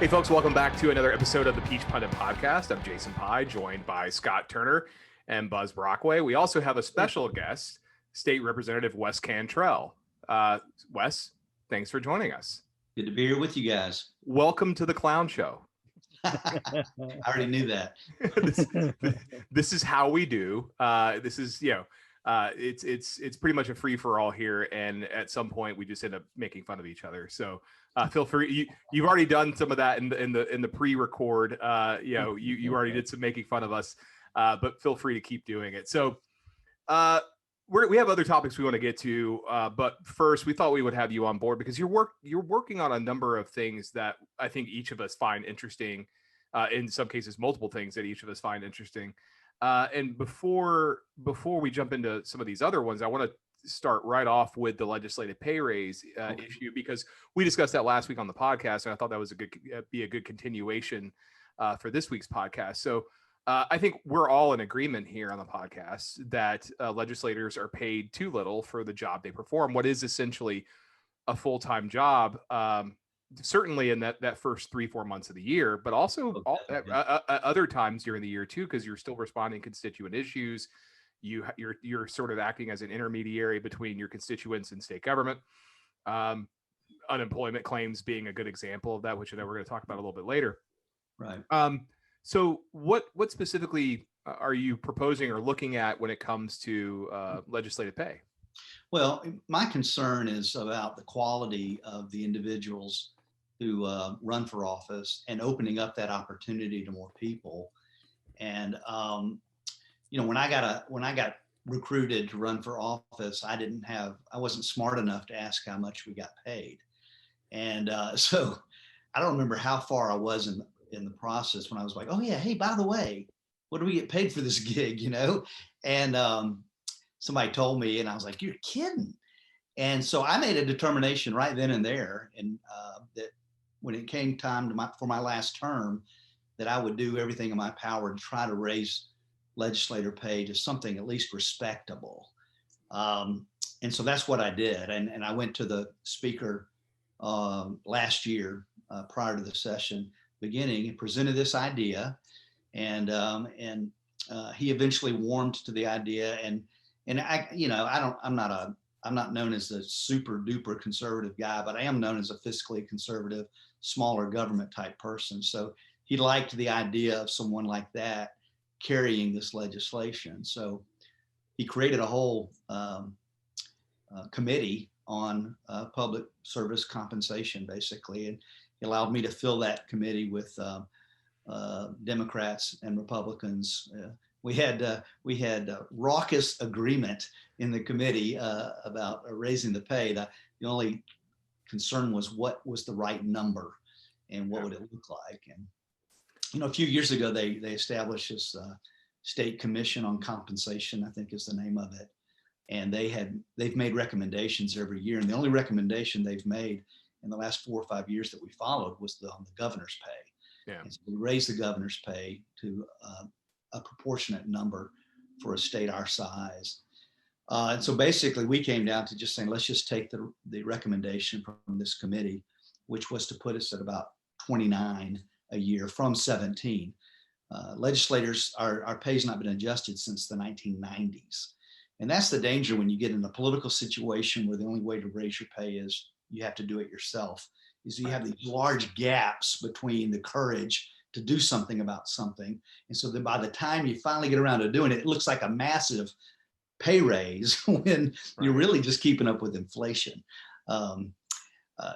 Hey folks, welcome back to another episode of the Peach Pundit Podcast. I'm Jason Pye, joined by Scott Turner and Buzz Brockway. We also have a special guest, State Representative Wes Cantrell. Wes, thanks for joining us. Good to be here with you guys. Welcome to the Clown Show. I already knew that. This is how we do. This is, it's pretty much a free for all here, and at some point we just end up making fun of each other. So feel free. You've already done some of that in the pre-record. You already did some making fun of us, but feel free to keep doing it. So we have other topics we want to get to, but first we thought we would have you on board because you're working on a number of things that I think each of us find interesting. In some cases, multiple things that each of us find interesting. And before we jump into some of these other ones, I want to start right off with the legislative pay raise issue, because we discussed that last week on the podcast, and I thought that was a good continuation for this week's podcast. So I think we're all in agreement here on the podcast that legislators are paid too little for the job they perform, what is essentially a full-time job. Certainly in that first 3-4 months of the year, but also other times during the year too, because you're still responding to constituent issues. You're sort of acting as an intermediary between your constituents and state government. Unemployment claims being a good example of that, which I know we're going to talk about a little bit later. Right. So what specifically are you proposing or looking at when it comes to legislative pay? Well, my concern is about the quality of the individuals who run for office and opening up that opportunity to more people. And when I got recruited to run for office, I wasn't smart enough to ask how much we got paid. And so I don't remember how far I was in the process when I was like, oh yeah, hey, by the way, what do we get paid for this gig? And somebody told me, and I was like, you're kidding. And so I made a determination right then and there, and that when it came time for my last term, that I would do everything in my power to try to raise legislator pay to something at least respectable. And so that's what I did. And I went to the speaker last year prior to the session beginning and presented this idea. And he eventually warmed to the idea. And I'm not known as a super duper conservative guy, but I am known as a fiscally conservative, smaller government type person. So he liked the idea of someone like that carrying this legislation. So he created a whole committee on public service compensation, basically, and he allowed me to fill that committee with Democrats and Republicans. We had raucous agreement in the committee about raising the pay. The only concern was what was the right number and what would it look like. And a few years ago they established this state commission on compensation, I think is the name of it. And they've made recommendations every year, and the only recommendation they've made in the last 4 or 5 years that we followed was on the governor's pay. Yeah. And so we raised the governor's pay to a proportionate number for a state our size. And so basically we came down to just saying, let's just take the recommendation from this committee, which was to put us at about 29 a year from 17. Legislators, our pay's not been adjusted since the 1990s. And that's the danger when you get in a political situation where the only way to raise your pay is you have to do it yourself, is you have these large gaps between the courage to do something about something. And so then by the time you finally get around to doing it, it looks like a massive pay raise when you're really just keeping up with inflation.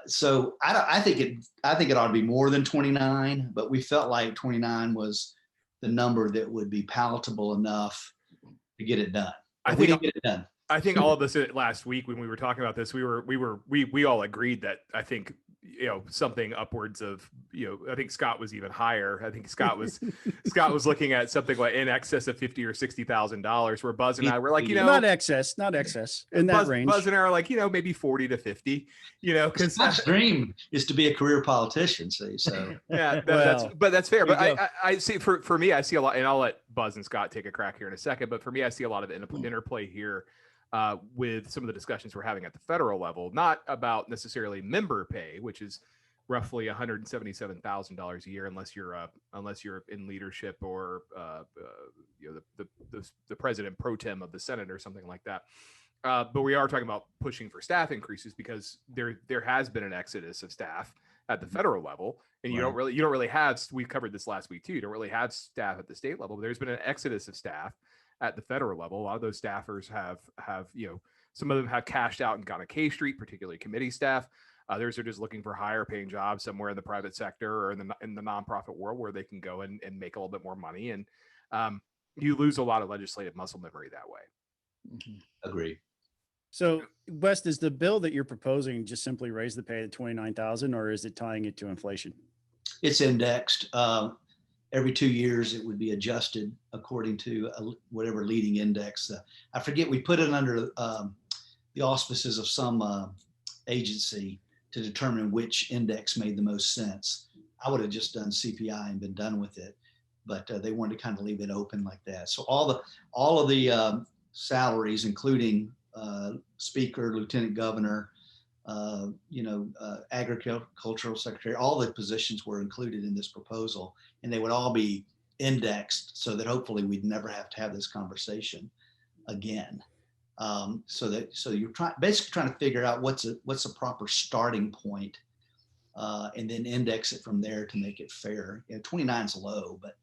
So I think it ought to be more than 29, but we felt like 29 was the number that would be palatable enough to get it done. We didn't get it done. I think all of us last week when we were talking about this, we all agreed that I think something upwards of I think Scott was even higher. I think Scott was looking at something like in excess of $50,000 or $60,000, where Buzz and I were like, not excess in that range. Buzz and I are like, maybe 40 to 50, because Scott's dream is to be a career politician. See, so yeah, that's fair. But I see for me, I see a lot, and I'll let Buzz and Scott take a crack here in a second. But for me, I see a lot of interplay here. With some of the discussions we're having at the federal level, not about necessarily member pay, which is roughly $177,000 a year, unless you're in leadership or the president pro tem of the Senate or something like that. But we are talking about pushing for staff increases because there has been an exodus of staff at the federal level, and you don't really have. We covered this last week too. You don't really have staff at the state level. But there's been an exodus of staff at the federal level. A lot of those staffers have some of them have cashed out and gone to K Street, particularly committee staff. Others are just looking for higher paying jobs somewhere in the private sector or in the nonprofit world where they can go and make a little bit more money. And you lose a lot of legislative muscle memory that way. Agree. So, Wes, does the bill that you're proposing just simply raise the pay to $29,000, or is it tying it to inflation? It's indexed. Every 2 years, it would be adjusted according to whatever leading index. I forget, we put it under the auspices of some agency to determine which index made the most sense. I would have just done CPI and been done with it, but they wanted to kind of leave it open like that. So all of the salaries, including speaker, lieutenant governor, agricultural secretary, all the positions were included in this proposal, and they would all be indexed so that hopefully we'd never have to have this conversation again. So you're basically trying to figure out what's a proper starting point, and then index it from there to make it fair. 29 is low, but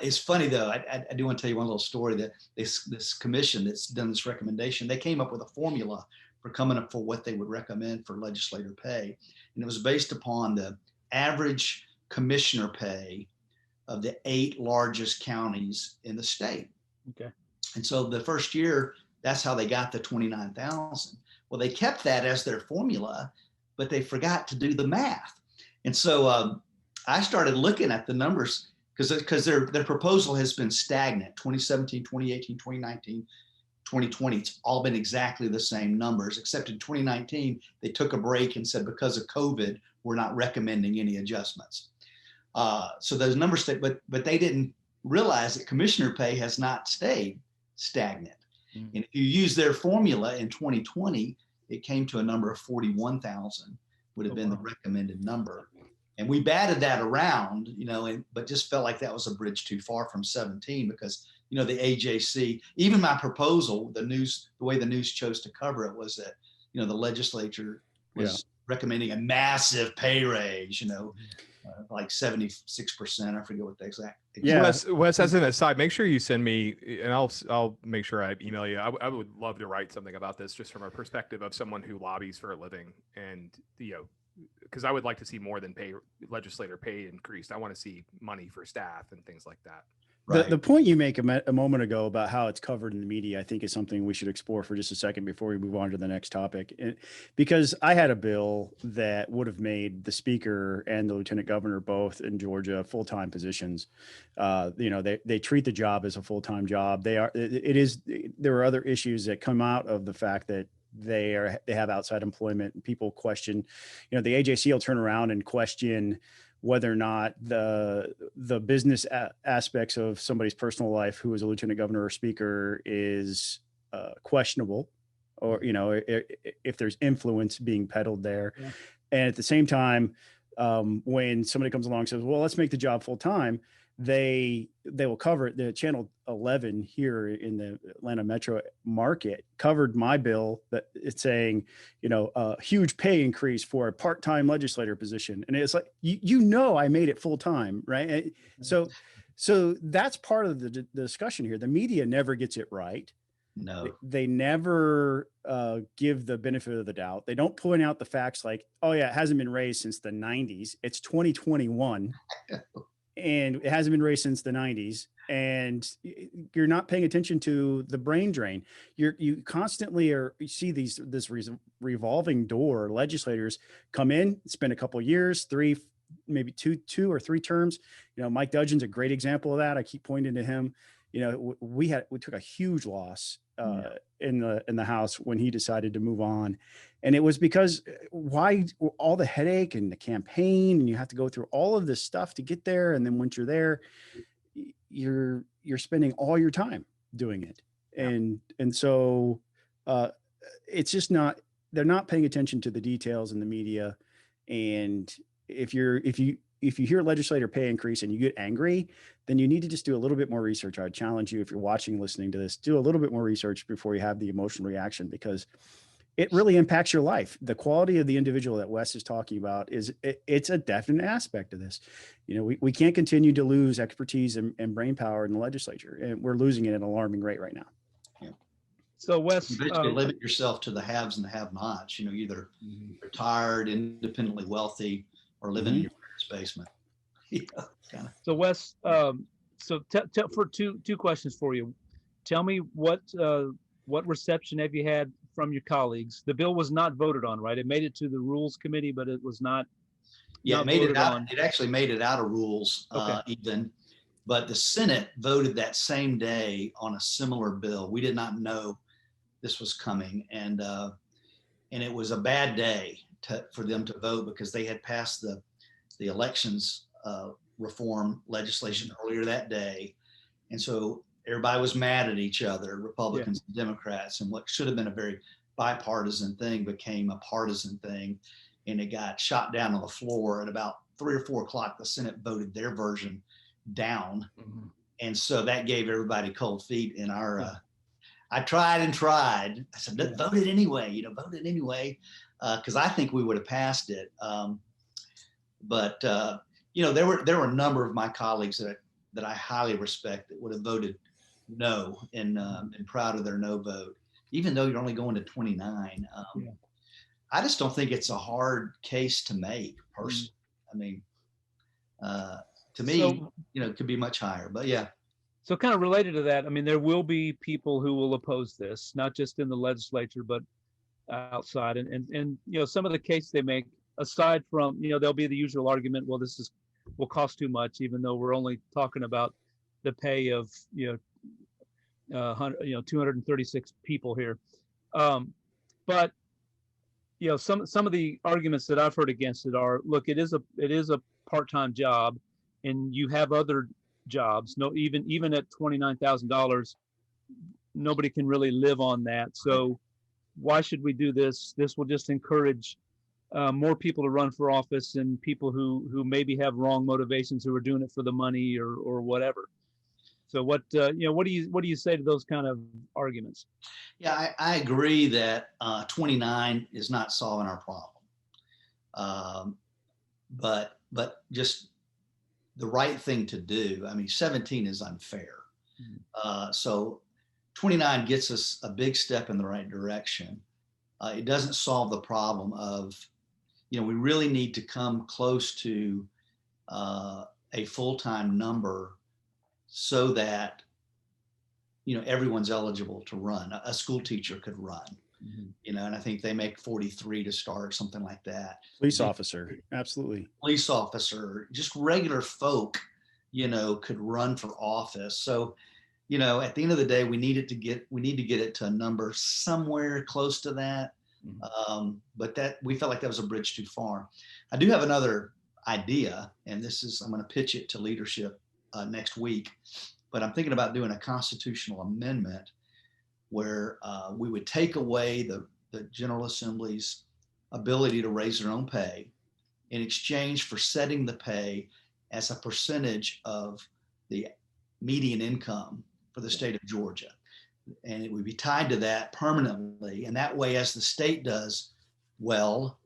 it's funny though. I do want to tell you one little story that this commission that's done this recommendation, they came up with a formula for coming up for what they would recommend for legislator pay, and it was based upon the average commissioner pay of the 8 largest counties in the state. Okay. And so the first year, that's how they got the 29,000. Well, they kept that as their formula, but they forgot to do the math. And so I started looking at the numbers because their proposal has been stagnant. 2017, 2018, 2019, 2020, it's all been exactly the same numbers, except in 2019, they took a break and said, because of COVID, we're not recommending any adjustments. So those numbers stayed, but they didn't realize that commissioner pay has not stayed stagnant. Mm-hmm. And if you use their formula in 2020, it came to a number of 41,000 would have been the recommended number. And we batted that around, but just felt like that was a bridge too far from 17 because, the AJC, even my proposal, the way the news chose to cover it was that, the legislature was recommending a massive pay raise, like 76%. I forget what the exact. Yeah. Wes, as an aside, make sure you send me, and I'll make sure I email you. I would love to write something about this just from a perspective of someone who lobbies for a living, and because I would like to see more than legislator pay increased. I want to see money for staff and things like that. Right. The point you make a moment ago about how it's covered in the media, I think is something we should explore for just a second before we move on to the next topic. Because I had a bill that would have made the speaker and the lieutenant governor both in Georgia full-time positions. They treat the job as a full-time job. There are other issues that come out of the fact that they have outside employment, and people question, the AJC will turn around and question whether or not the business aspects of somebody's personal life who is a lieutenant governor or speaker is questionable, or if there's influence being peddled there. Yeah. And at the same time, when somebody comes along and says, well, let's make the job full time, they will cover it. The Channel 11 here in the Atlanta metro market covered my bill that it's saying, a huge pay increase for a part-time legislator position. And it's like, I made it full time, right? So that's part of the discussion here. The media never gets it right. No, they never give the benefit of the doubt. They don't point out the facts like, oh yeah, it hasn't been raised since the 90s. It's 2021. And it hasn't been raised since the 90s, and you're not paying attention to the brain drain. You constantly you see this revolving door. Legislators come in, spend a couple of years, maybe two or three terms. Mike Dudgeon's a great example of that. I keep pointing to him. We took a huge loss in the House when he decided to move on. And it was because why all the headache and the campaign, and you have to go through all of this stuff to get there. And then once you're there, you're spending all your time doing it. Yeah. And so it's just they're not paying attention to the details in the media. And if you hear legislator pay increase and you get angry, then you need to just do a little bit more research. I would challenge you, if you're watching, listening to this, do a little bit more research before you have the emotional reaction, because it really impacts your life. The quality of the individual that Wes is talking about it's a definite aspect of this. We can't continue to lose expertise and brain power in the legislature, and we're losing it at an alarming rate right now. Yeah. So Wes, you basically limit yourself to the haves and the have-nots. Either retired, independently wealthy, or living in your parents' basement. Kinda. So Wes, for two questions for you. Tell me what reception have you had from your colleagues? The bill was not voted on, right? It made it to the Rules Committee, but it was not. Yeah, it made it out. It actually made it out of Rules, even. But the Senate voted that same day on a similar bill. We did not know this was coming, and it was a bad day for them to vote, because they had passed the elections reform legislation earlier that day, and so everybody was mad at each other, Republicans and Democrats, and what should have been a very bipartisan thing became a partisan thing, and it got shot down on the floor at about 3 or 4 o'clock. The Senate voted their version down, and so that gave everybody cold feet. In our I tried. I said, vote it anyway, vote it anyway, because I think we would have passed it. But there were a number of my colleagues that I highly respect that would have voted no, and proud of their no vote, even though you're only going to 29. I just don't think it's a hard case to make, personally. I mean, to me, it could be much higher, but yeah. So kind of related to that, I mean, there will be people who will oppose this, not just in the legislature, but outside. And some of the case they make, aside from, there'll be the usual argument, well, this will cost too much, even though we're only talking about the pay of, 236 people here. But, some of the arguments that I've heard against it are, look, it is a part-time job, and you have other jobs. No, even at $29,000, nobody can really live on that. So why should we do this? This will just encourage more people to run for office, and people who maybe have wrong motivations, who are doing it for the money or whatever. So what do you say to those kind of arguments? Yeah, I agree that 29 is not solving our problem, but just the right thing to do. I mean, 17 is unfair. So 29 gets us a big step in the right direction. It doesn't solve the problem of, we really need to come close to a full-time number, so that, everyone's eligible to run. A school teacher could run, and I think they make 43 to start, something like that. Police officer, absolutely. Police officer, just regular folk, could run for office. So, at the end of the day, we need to get it to a number somewhere close to that. But that, we felt like that was a bridge too far. I do have another idea, and I'm going to pitch it to leadership next week, but I'm thinking about doing a constitutional amendment where we would take away the General Assembly's ability to raise their own pay in exchange for setting the pay as a percentage of the median income for the state of Georgia. And it would be tied to that permanently. And that way, as the state does well,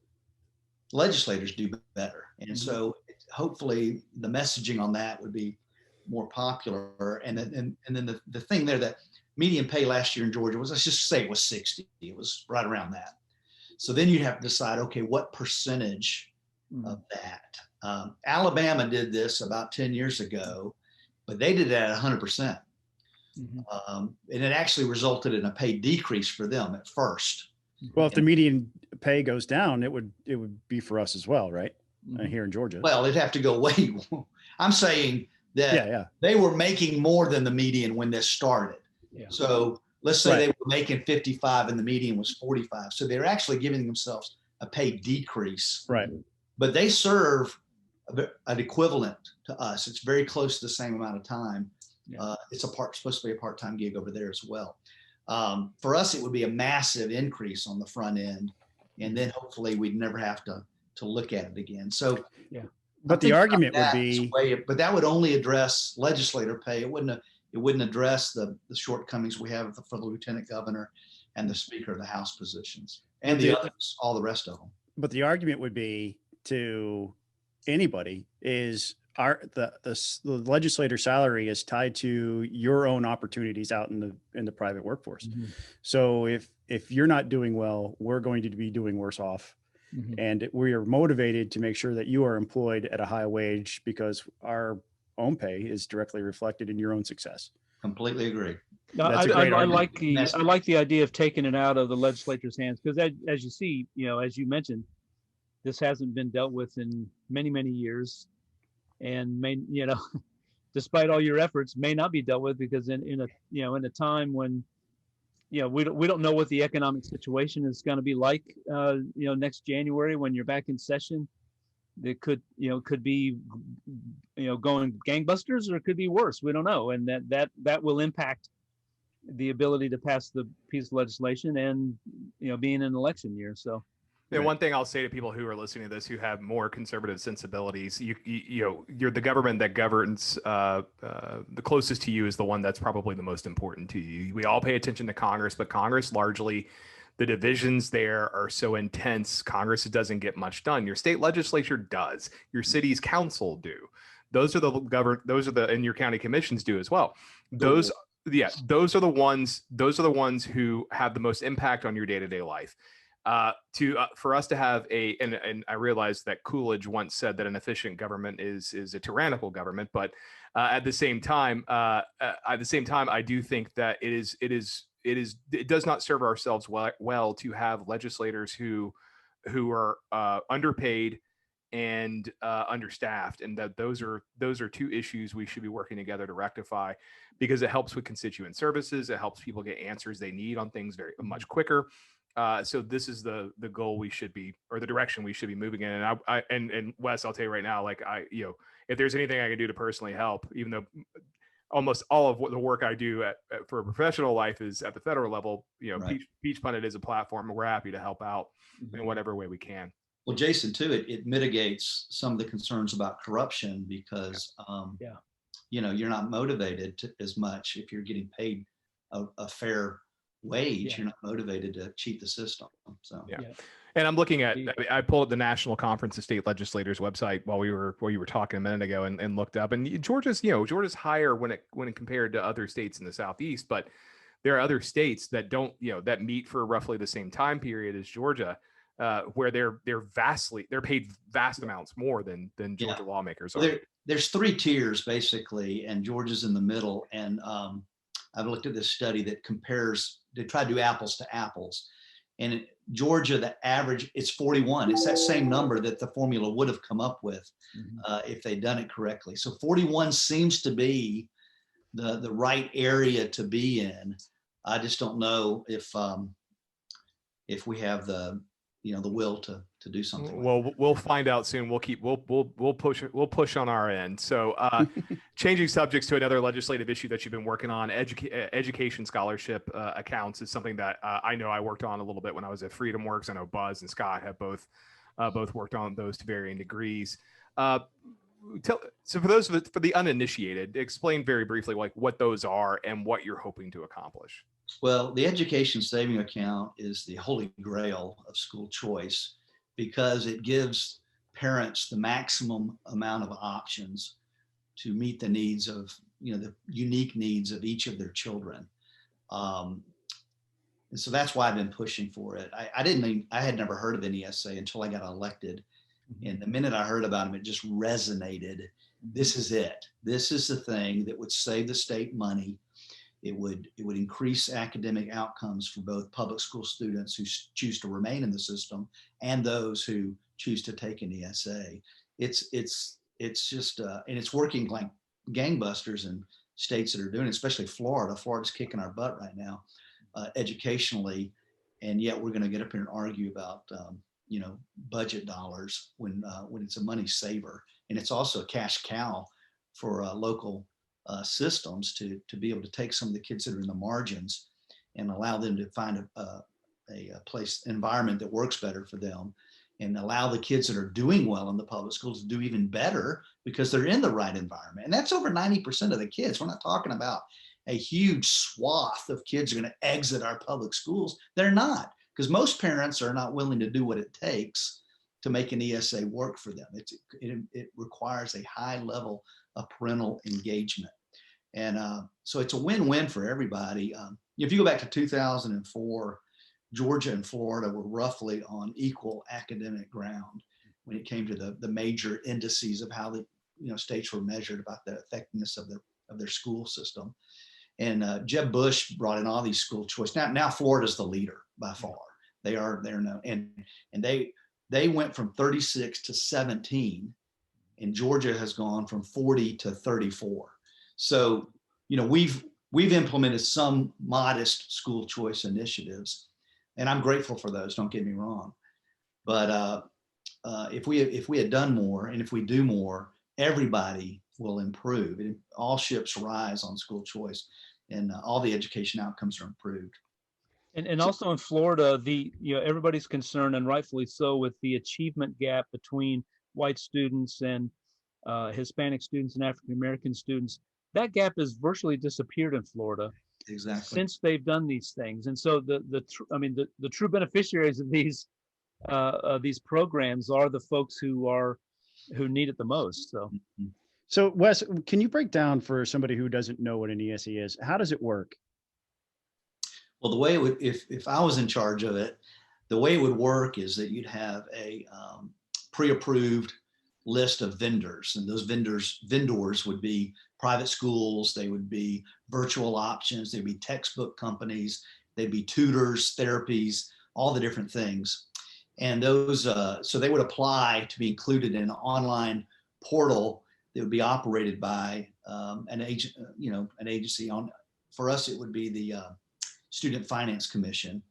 legislators do better. And so hopefully the messaging on that would be more popular. And then the thing there, that median pay last year in Georgia was, let's just say it was 60. It was right around that. So then you'd have to decide, okay, what percentage of that? Alabama did this about 10 years ago, but they did it at 100%. And it actually resulted in a pay decrease for them at first. Well, if the median pay goes down, it would be for us as well, right? Here in Georgia. Well, it'd have to go way. I'm saying that they were making more than the median when this started. Yeah. So let's say they were making 55 and the median was 45. So they're actually giving themselves a pay decrease. Right. But they serve an equivalent to us. It's very close to the same amount of time. Yeah. It's supposed to be a part-time gig over there as well. For us, it would be a massive increase on the front end, and then hopefully we'd never have to to look at it again. So But the argument would be, but that would only address legislator pay. It wouldn't address the shortcomings we have for the lieutenant governor and the speaker of the House positions and the others, all the rest of them. but the argument would be to anybody is the legislator salary is tied to your own opportunities out in the private workforce. Mm-hmm. So if you're not doing well, we're going to be doing worse off. Mm-hmm. And we are motivated to make sure that you are employed at a high wage because our own pay is directly reflected in your own success. Completely agree. No, That's a I great argument. like the idea of taking it out of the legislature's hands, because as you see, as you mentioned, this hasn't been dealt with in many, many years, and despite all your efforts, may not be dealt with because in a time when we don't know what the economic situation is going to be like next January when you're back in session. It could be going gangbusters, or it could be worse. We don't know, and that will impact the ability to pass the piece of legislation and being an election year. So. And one thing I'll say to people who are listening to this who have more conservative sensibilities, you're the government that governs. The closest to you is the one that's probably the most important to you. We all pay attention to Congress, but Congress largely, the divisions there are so intense. Congress doesn't get much done. Your state legislature does. Your city's council do. Those are and your county commissions do as well. Those are the ones who have the most impact on your day-to-day life. For us to have and I realize that Coolidge once said that an efficient government is a tyrannical government, but at the same time, I do think that it does not serve ourselves well to have legislators who are underpaid and understaffed, and that those are two issues we should be working together to rectify, because it helps with constituent services. It helps people get answers they need on things very much quicker. So this is the goal we should be, or the direction we should be moving in. And and Wes, I'll tell you right now, if there's anything I can do to personally help, even though almost all of the work I do for a professional life is at the federal level, right. Peach Pundit is a platform, and we're happy to help out in whatever way we can. Well, Jason, too, it mitigates some of the concerns about corruption because, you're not motivated as much if you're getting paid a fair wage. Yeah. You're not motivated to cheat the system. So And I'm looking at, I pulled the National Conference of State Legislators website while you were talking a minute ago and looked up, and Georgia's higher when it compared to other states in the Southeast, but there are other states that don't, that meet for roughly the same time period as Georgia, where they're paid vast amounts more than Georgia lawmakers are. Well, there's three tiers basically, and Georgia's in the middle. And I've looked at this study that compares, they try to do apples to apples. And in Georgia, the average, it's 41. It's that same number that the formula would have come up with if they'd done it correctly. So 41 seems to be the right area to be in. I just don't know if we have the will to do something. Well, we'll find out soon. We'll push on our end. So changing subjects to another legislative issue that you've been working on, education scholarship accounts is something that I know I worked on a little bit when I was at Freedom Works. I know Buzz and Scott have both worked on those to varying degrees. So for the uninitiated, explain very briefly what those are and what you're hoping to accomplish. Well, the education saving account is the holy grail of school choice because it gives parents the maximum amount of options to meet the needs of, the unique needs of each of their children. And so that's why I've been pushing for it. I had never heard of NESA until I got elected. And the minute I heard about them, it just resonated. This is it. This is the thing that would save the state money. It would increase academic outcomes for both public school students who choose to remain in the system and those who choose to take an ESA. It's just and it's working like gangbusters in states that are doing it, especially Florida. Florida's kicking our butt right now, educationally, and yet we're going to get up here and argue about budget dollars when it's a money saver, and it's also a cash cow for local systems to be able to take some of the kids that are in the margins and allow them to find a environment that works better for them. and allow the kids that are doing well in the public schools to do even better because they're in the right environment. And that's over 90% of the kids. We're not talking about a huge swath of kids are going to exit our public schools. They're not, because most parents are not willing to do what it takes to make an ESA work for them. It requires a high level of parental engagement. And so it's a win-win for everybody. If you go back to 2004, Georgia and Florida were roughly on equal academic ground when it came to the major indices of how the states were measured about the effectiveness of their school system. And Jeb Bush brought in all these school choice. Now Florida's the leader by far. They're no, and they went from 36 to 17, and Georgia has gone from 40 to 34. So we've implemented some modest school choice initiatives, and I'm grateful for those. Don't get me wrong, but if we had done more, and if we do more, everybody will improve. All ships rise on school choice, and all the education outcomes are improved. And also in Florida, everybody's concerned, and rightfully so, with the achievement gap between white students and Hispanic students and African American students. That gap has virtually disappeared in Florida. Exactly. Since they've done these things. And so the true beneficiaries of these programs are the folks who need it the most. So Wes, can you break down for somebody who doesn't know what an ESA is? How does it work? Well, the way it would, if I was in charge of it, the way it would work is that you'd have a pre-approved list of vendors, and those vendors would be private schools, they would be virtual options, they'd be textbook companies, they'd be tutors, therapies, all the different things. And those, so they would apply to be included in an online portal that would be operated by an agency. For us, it would be the Student Finance Commission,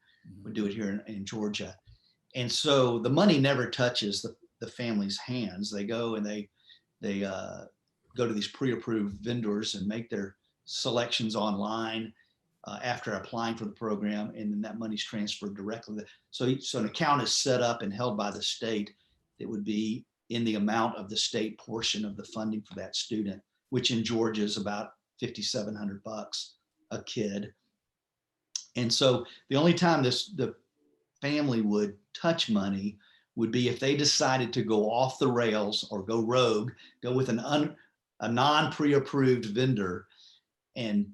would do it here in Georgia. And so the money never touches the family's hands. They go and they go to these pre-approved vendors and make their selections online after applying for the program, and then that money's transferred directly. So an account is set up and held by the state that would be in the amount of the state portion of the funding for that student, which in Georgia is about $5,700 a kid. And so the only time the family would touch money would be if they decided to go off the rails or go rogue, go with a non-pre-approved vendor and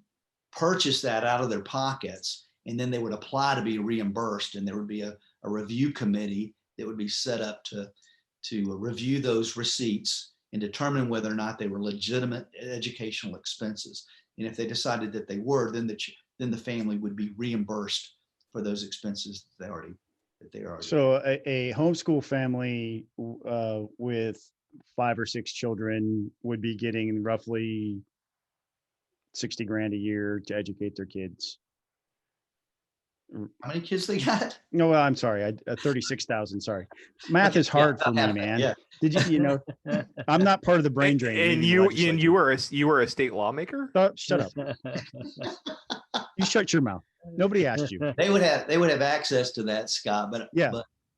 purchase that out of their pockets, and then they would apply to be reimbursed, and there would be a review committee that would be set up to review those receipts and determine whether or not they were legitimate educational expenses. And if they decided that they were, then the family would be reimbursed for those expenses that they already. So a homeschool family with 5 or 6 children would be getting roughly $60,000 a year to educate their kids. How many kids they got? No, well, I'm sorry. 36,000. Sorry. Math is hard for me, man. Yeah. Did you know, I'm not part of the brain drain. And you were a state lawmaker? Shut up. You shut your mouth. Nobody asked you. They would have access to that, Scott, but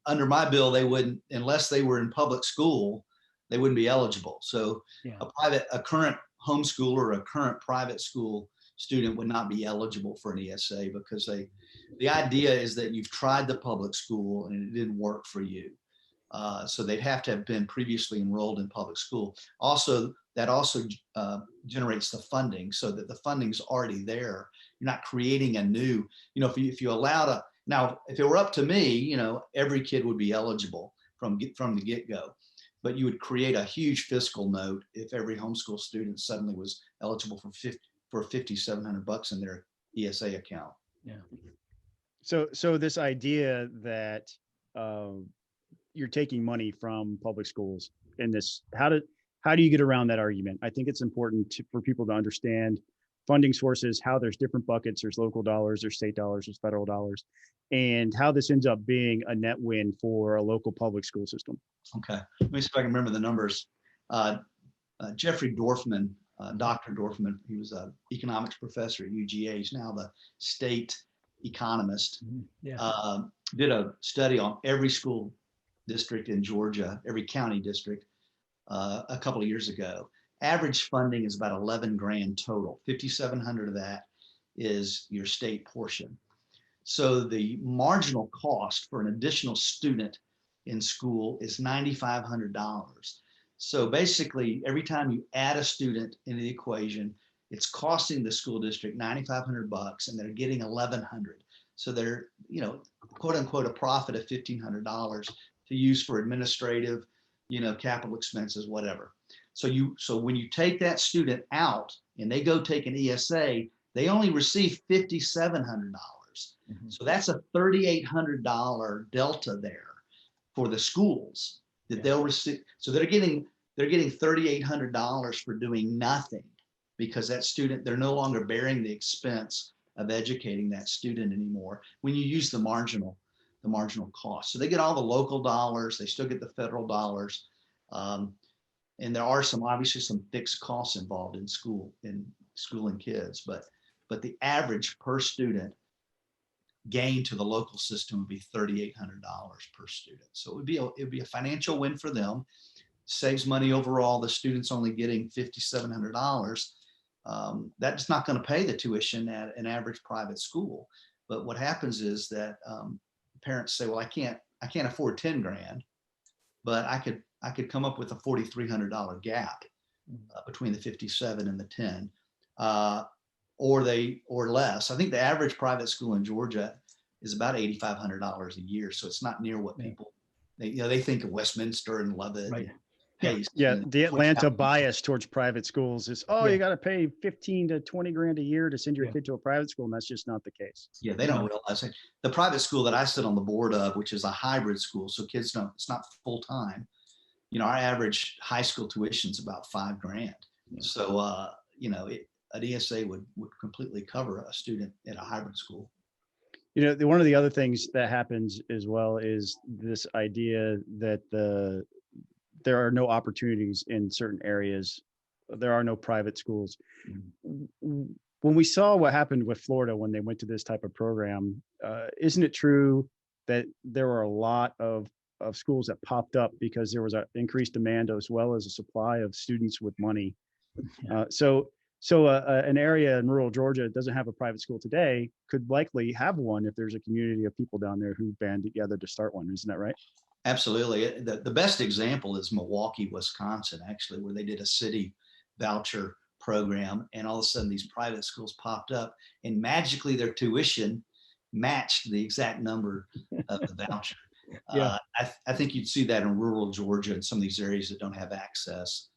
under my bill, they wouldn't, unless they were in public school, they wouldn't be eligible. So a current homeschooler or a current private school student would not be eligible for an ESA, because the idea is that you've tried the public school and it didn't work for you. So they'd have to have been previously enrolled in public school. That also generates the funding, so that the funding's already there. You're not creating a new, if you allow now, if it were up to me, every kid would be eligible from the get-go, but you would create a huge fiscal note if every homeschool student suddenly was eligible for $5,700 in their ESA account. Yeah. So this idea that you're taking money from public schools in this, how do you get around that argument? I think it's important for people to understand funding sources, how there's different buckets, there's local dollars, there's state dollars, there's federal dollars, and how this ends up being a net win for a local public school system. Okay, let me see if I can remember the numbers. Jeffrey Dorfman, Dr. Dorfman, he was an economics professor at UGA. He's now the state economist. Did a study on every school district in Georgia, every county district, a couple of years ago. Average funding is about 11 grand total. 5,700 of that is your state portion. So the marginal cost for an additional student in school is $9,500. So basically, every time you add a student into the equation, it's costing the school district $9,500, and they're getting $1,100. So they're, quote unquote, a profit of $1,500 to use for administrative, capital expenses, whatever. So when you take that student out and they go take an ESA, they only receive $5,700. Mm-hmm. So that's a $3,800 delta there for the schools that they'll receive. So they're getting $3,800 for doing nothing, because that student, they're no longer bearing the expense of educating that student anymore when you use the marginal cost. So they get all the local dollars, they still get the federal dollars. And there are obviously some fixed costs involved in schooling kids, but the average per student gain to the local system would be $3,800 per student. So it would be a financial win for them. Saves money overall. The student's only getting $5,700. That's not going to pay the tuition at an average private school. But what happens is that parents say, well, I can't afford 10 grand, but I could come up with a $4,300 gap between the 57 and the 10, or less. I think the average private school in Georgia is about $8,500 a year. So it's not near what people, they think of Westminster and Lubbock. Right. The Atlanta bias towards private schools is, you got to pay 15 to 20 grand a year to send your kid to a private school. And that's just not the case. Yeah, they don't realize it. The private school that I sit on the board of, which is a hybrid school, so kids it's not full time. Our average high school tuition is about $5 grand. Yeah. So, an ESA would completely cover a student at a hybrid school. One of the other things that happens as well is this idea that there are no opportunities in certain areas. There are no private schools. Mm-hmm. When we saw what happened with Florida when they went to this type of program, isn't it true that there were a lot of schools that popped up because there was an increased demand as well as a supply of students with money? Yeah. So an area in rural Georgia that doesn't have a private school today could likely have one if there's a community of people down there who band together to start one. Isn't that right? Absolutely. The best example is Milwaukee, Wisconsin, actually, where they did a city voucher program, and all of a sudden these private schools popped up, and magically their tuition matched the exact number of the voucher. Yeah. I think you'd see that in rural Georgia and some of these areas that don't have access.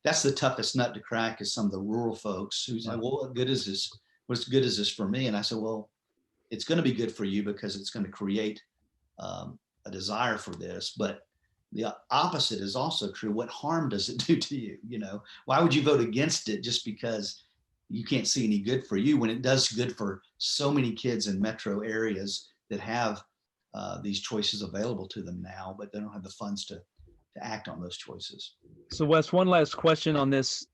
That's the toughest nut to crack, is some of the rural folks who say, well, what good is this? What's good is this for me? And I said, well, it's going to be good for you because it's going to create a desire for this. But the opposite is also true. What harm does it do to you? Why would you vote against it just because you can't see any good for you, when it does good for so many kids in metro areas that have these choices available to them now, but they don't have the funds to act on those choices. So Wes, one last question on this.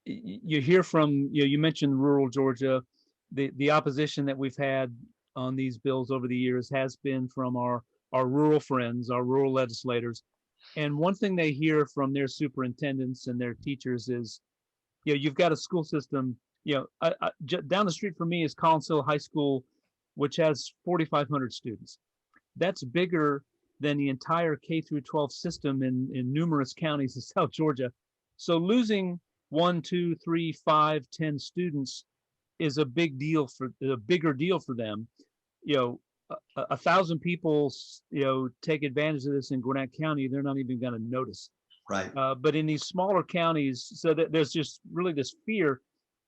You hear from, you mentioned rural Georgia, the opposition that we've had on these bills over the years has been from our rural friends, our rural legislators. And one thing they hear from their superintendents and their teachers is, you've got a school system, down the street from me is Collinsville High School, which has 4,500 students. That's bigger than the entire K through 12 system in numerous counties in South Georgia. So losing 1, 2, 3, 5, 10 students is a bigger deal for them. 1,000 people, take advantage of this in Gwinnett County, they're not even going to notice. Right. But in these smaller counties, so that there's just really this fear.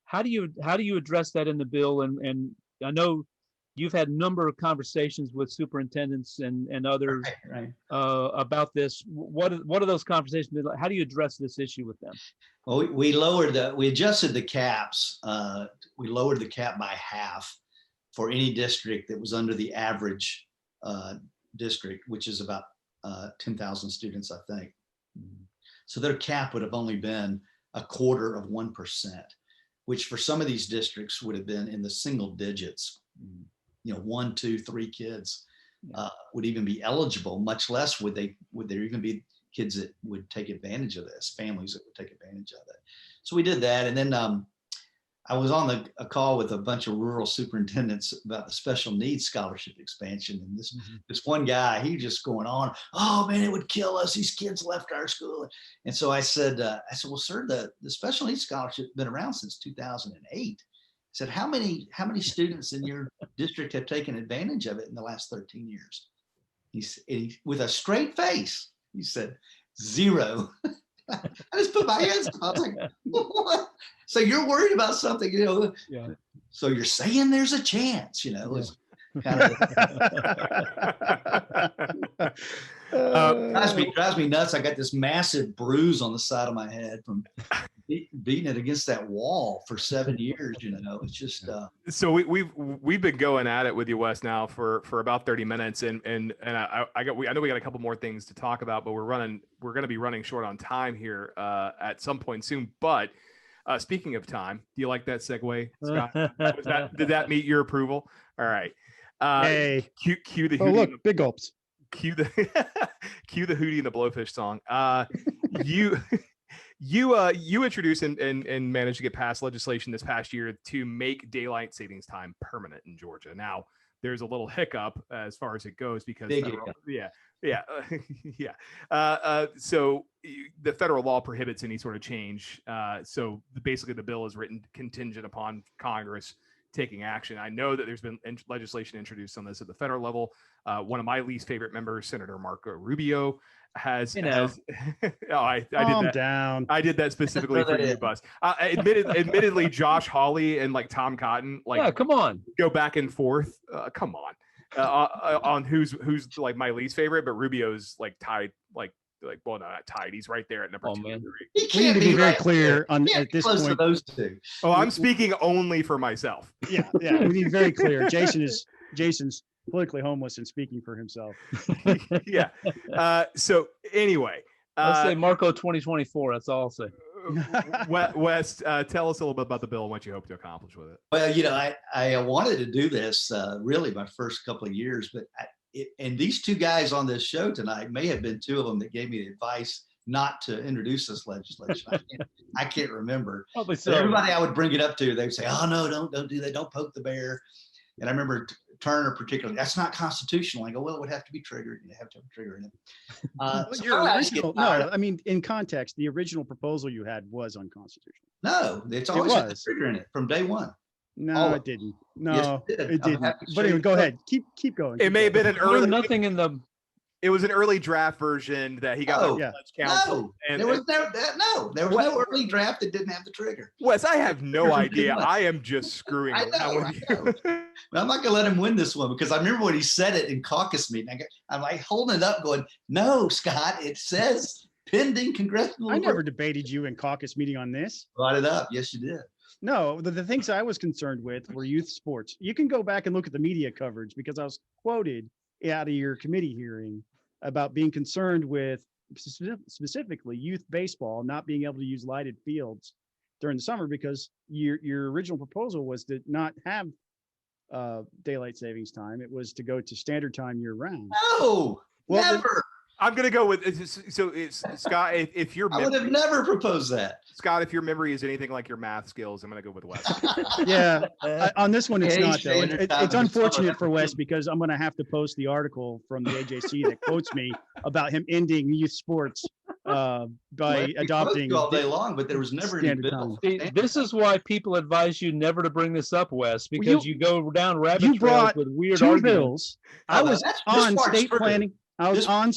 How do you address that in the bill? And I know you've had a number of conversations with superintendents and others right. About this. What are those conversations? How do you address this issue with them? Well, we adjusted the caps. We lowered the cap by half for any district that was under the average district, which is about 10,000 students, I think. So their cap would have only been 0.25%, which for some of these districts would have been in the single digits. 1, 2, 3 kids would even be eligible, much less would there even be kids that would take advantage of this, families that would take advantage of it. So we did that. And then I was on a call with a bunch of rural superintendents about the special needs scholarship expansion. And this one guy, he just going on, oh man, it would kill us. These kids left our school. And so I said, well, sir, the special needs scholarship has been around since 2008. I said, how many students in your district have taken advantage of it in the last 13 years? He with a straight face, he said, 0. I just put my hands up. I was like, what? So you're worried about something, Yeah. So you're saying there's a chance, it's kind of drives me nuts. I got this massive bruise on the side of my head from beating it against that wall for 7 years. It's just so we've been going at it with you, Wes, now for about 30 minutes, and I know we got a couple more things to talk about, but we're going to be running short on time here at some point soon. But speaking of time, do you like that segue, Scott? Did that meet your approval? All right. Hey. Cue the oh look, big gulps. Cue the Hootie and the Blowfish song. You introduced and managed to get passed legislation this past year to make daylight savings time permanent in Georgia. Now, there's a little hiccup as far as it goes because so the federal law prohibits any sort of change. So basically, the bill is written contingent upon Congress taking action. I know that there's been legislation introduced on this at the federal level. One of my least favorite members, Senator Marco Rubio, has I did that down. I did that specifically for you, Buzz. Admittedly, Josh Hawley and like Tom Cotton, come on, go back and forth. Come on who's like my least favorite, but Rubio's like tied, well, no, not tied. He's right there at number 2. Man. We need to be very clear at this point. Those two. Oh, I'm speaking only for myself. Yeah. We need to be very clear. Jason's politically homeless and speaking for himself. Yeah. So anyway, let's say Marco 2024. That's all I'll say. Wes, tell us a little bit about the bill and what you hope to accomplish with it. Well, I wanted to do this really my first couple of years, but and these two guys on this show tonight may have been two of them that gave me the advice not to introduce this legislation. I can't remember. Probably so. Everybody I would bring it up to, they would say, "Oh no, don't do that. Don't poke the bear." And I remember Turner particularly, that's not constitutional. I go, well, it would have to be triggered. You have to have a trigger in it. In context, the original proposal you had was unconstitutional. No, it's always had a trigger in it from day one. No, it didn't. No, yes, it didn't. But anyway, go ahead. Keep going. It may have been an early. Nothing in the. It was an early draft version that he got. Council. There was no early draft that didn't have the trigger. Wes, I have no idea. I am just screwing around with you. I'm not gonna let him win this one because I remember when he said it in caucus meeting. I'm like holding it up, going, "No, Scott, it says pending congressional." I never debated you in caucus meeting on this. Brought it up. Yes, you did. No, the things I was concerned with were youth sports. You can go back and look at the media coverage because I was quoted out of your committee hearing about being concerned with specifically youth baseball not being able to use lighted fields during the summer because your original proposal was to not have daylight savings time. It was to go to standard time year round. No, never. I'm going to go with it's Scott. If your I would have never proposed that. Scott, if your memory is anything like your math skills, I'm going to go with Wes. Yeah, on this one, it's not though. It's unfortunate for Wes because I'm going to have to post the article from the AJC that quotes me about him ending youth sports by adopting all day long, but there was never any bill. This is why people advise you never to bring this up, Wes, because you go down rabbit trails with weird arguments. Bills. I was on state planning. I was on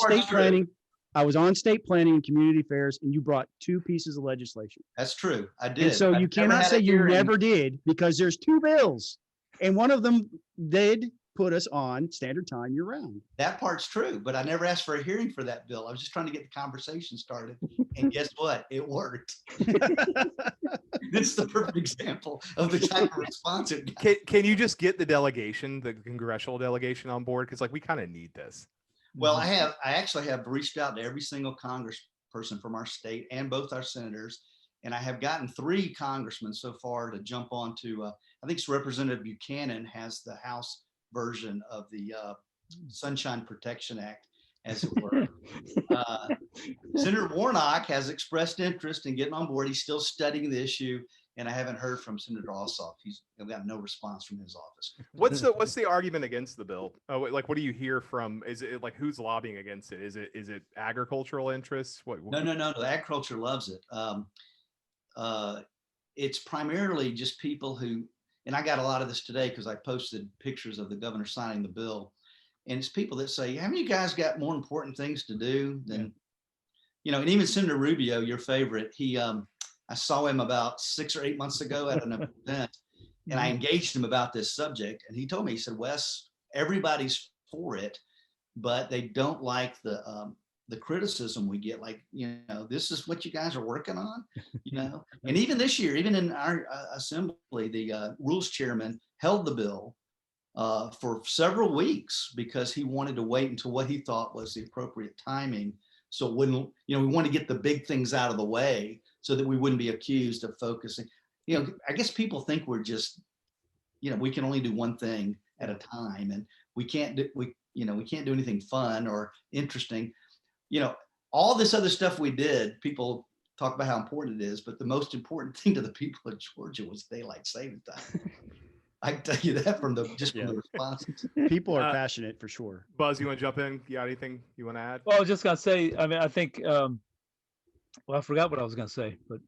state planning and community affairs, and you brought 2 pieces of legislation. That's true. I did. And so you cannot say you never did because there's 2 bills, and one of them did put us on standard time year round. That part's true, but I never asked for a hearing for that bill. I was just trying to get the conversation started, and guess what? It worked. This is the perfect example of the type of response it got. Can you just get the delegation, the congressional delegation, on board? Because we kind of need this. Well, I actually have reached out to every single congressperson from our state and both our senators, and I have gotten 3 congressmen so far to jump on to, I think it's Representative Buchanan has the House version of the Sunshine Protection Act, as it were. Senator Warnock has expressed interest in getting on board. He's still studying the issue, and I haven't heard from Senator Ossoff. I've got no response from his office. What's the argument against the bill? Oh, like what do you hear from? Is it like who's lobbying against it? Is it agricultural interests? What? No. The agriculture loves it. It's primarily just people who, and I got a lot of this today because I posted pictures of the governor signing the bill, and it's people that say, "Haven't you guys got more important things to do than?" And even Senator Rubio, your favorite, I saw him about 6 or 8 months ago at an event, and I engaged him about this subject. And he told me, he said, "Wes, everybody's for it, but they don't like the criticism we get. Like, this is what you guys are working on, And even this year, even in our assembly, the rules chairman held the bill for several weeks because he wanted to wait until what he thought was the appropriate timing. So it wouldn't, we want to get the big things out of the way so that we wouldn't be accused of focusing. I guess people think we're just, we can only do one thing at a time, and we can't do anything fun or interesting. All this other stuff we did, people talk about how important it is, but the most important thing to the people of Georgia was daylight saving time. I can tell you that from the responses. People are passionate for sure. Buzz, you want to jump in? You got anything you want to add? Well, I was just gonna say. I mean, I think. I forgot what I was gonna say, but.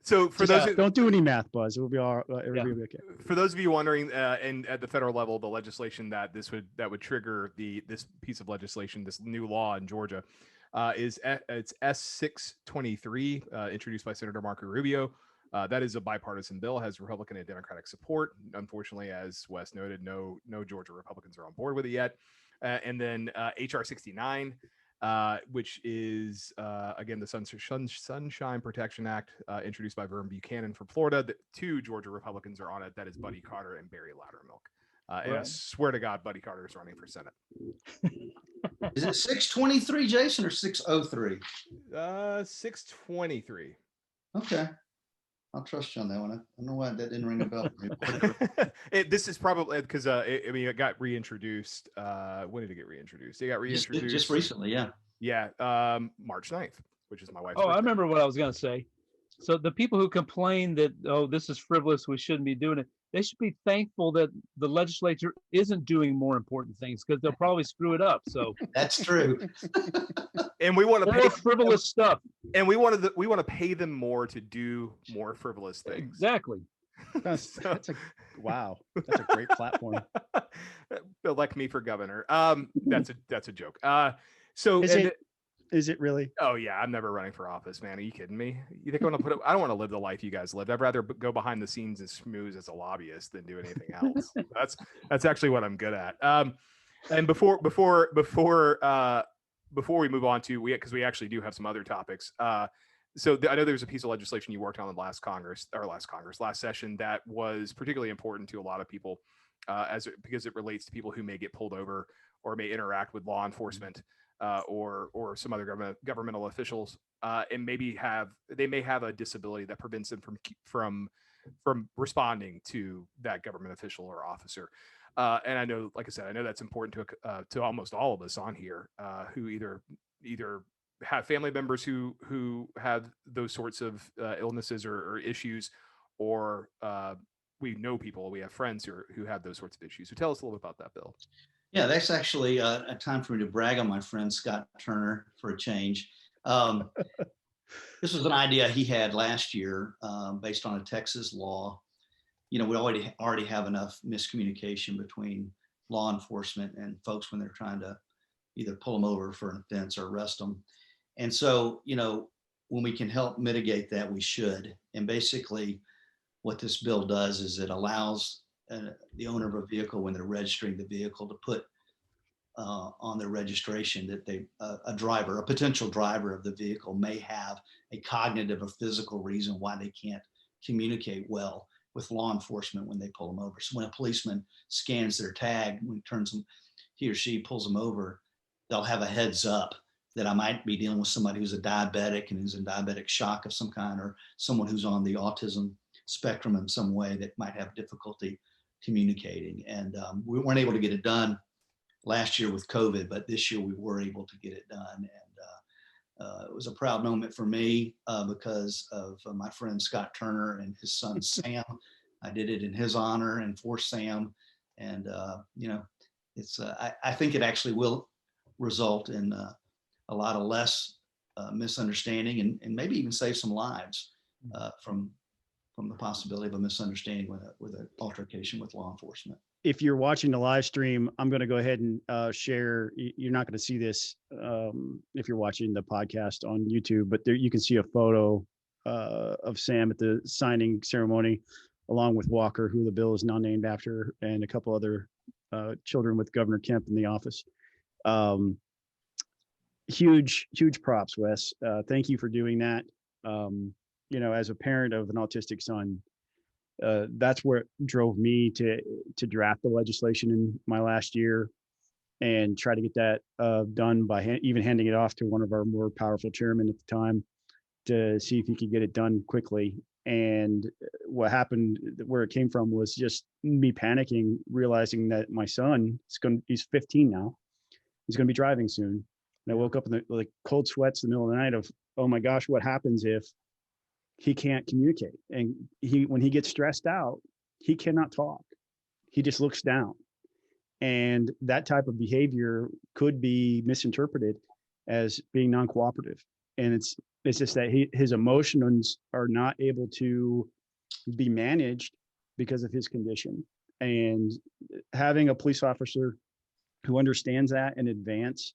So for those don't do any math, Buzz. It will be all. Everybody will be okay. For those of you wondering, and at the federal level, the legislation that would trigger this piece of legislation, this new law in Georgia, it's S623, introduced by Senator Marco Rubio. That is a bipartisan bill, has Republican and Democratic support. Unfortunately, as Wes noted, no Georgia Republicans are on board with it yet. And then HR 69, which is, again, the Sunshine Protection Act, introduced by Vern Buchanan from Florida. The 2 Georgia Republicans are on it. That is Buddy Carter and Barry Loudermilk. And I swear to God, Buddy Carter is running for Senate. Is it 623, Jason, or 603? 623. Okay. I'll trust you on that one. I don't know why that didn't ring a bell for me. This is probably because it got reintroduced. When did it get reintroduced? It got reintroduced just recently, yeah. Yeah, March 9th, which is my wife's birthday. I remember what I was going to say. So the people who complain that, this is frivolous, we shouldn't be doing it, they should be thankful that the legislature isn't doing more important things, because they'll probably screw it up. So that's true. And we want to pay frivolous stuff. And we want to pay them more to do more frivolous things. Exactly. Wow. That's a great platform. Elect me for governor. That's a joke. So is it really? Oh yeah, I'm never running for office, man. Are you kidding me? You think I want to I don't want to live the life you guys lived. I'd rather go behind the scenes and schmooze as a lobbyist than do anything else. That's actually what I'm good at. And before we move on to because we actually do have some other topics. So I know there's a piece of legislation you worked on in last session that was particularly important to a lot of people, because it relates to people who may get pulled over or may interact with law enforcement. Or some other governmental officials, and they may have a disability that prevents them from responding to that government official or officer. And I know, like I said, that's important to almost all of us on here, who either have family members who have those sorts of illnesses or issues, or we know people, we have friends who have those sorts of issues. So tell us a little bit about that, Bill. Yeah, that's actually a time for me to brag on my friend Scott Turner for a change. This was an idea he had last year based on a Texas law. We already have enough miscommunication between law enforcement and folks when they're trying to either pull them over for an offense or arrest them. And so, when we can help mitigate that, we should. And basically what this bill does is it allows the owner of a vehicle, when they're registering the vehicle, to put on their registration that a potential driver of the vehicle may have a cognitive or physical reason why they can't communicate well with law enforcement when they pull them over. So when a policeman scans their tag, when he or she pulls them over, they'll have a heads up that I might be dealing with somebody who's a diabetic and who's in diabetic shock of some kind, or someone who's on the autism spectrum in some way that might have difficulty communicating. And we weren't able to get it done last year with COVID, but this year we were able to get it done. And it was a proud moment for me because of my friend Scott Turner and his son Sam. I did it in his honor and for Sam. And, it's I think it actually will result in a lot of less misunderstanding and maybe even save some lives from the possibility of a misunderstanding with an altercation with law enforcement. If you're watching the live stream, I'm going to go ahead and share. You're not going to see this if you're watching the podcast on YouTube, but there you can see a photo of Sam at the signing ceremony, along with Walker, who the bill is now named after, and a couple other children with Governor Kemp in the office. Huge props, Wes. Thank you for doing that. As a parent of an autistic son, that's what drove me to draft the legislation in my last year and try to get that done by even handing it off to one of our more powerful chairmen at the time to see if he could get it done quickly. And what happened, where it came from, was just me panicking, realizing that my son he's 15 now. He's going to be driving soon. And I woke up in the cold sweats in the middle of the night of, oh my gosh, what happens if he can't communicate? And when he gets stressed out, he cannot talk. He just looks down. And that type of behavior could be misinterpreted as being non-cooperative. And it's just that his emotions are not able to be managed because of his condition. And having a police officer who understands that in advance,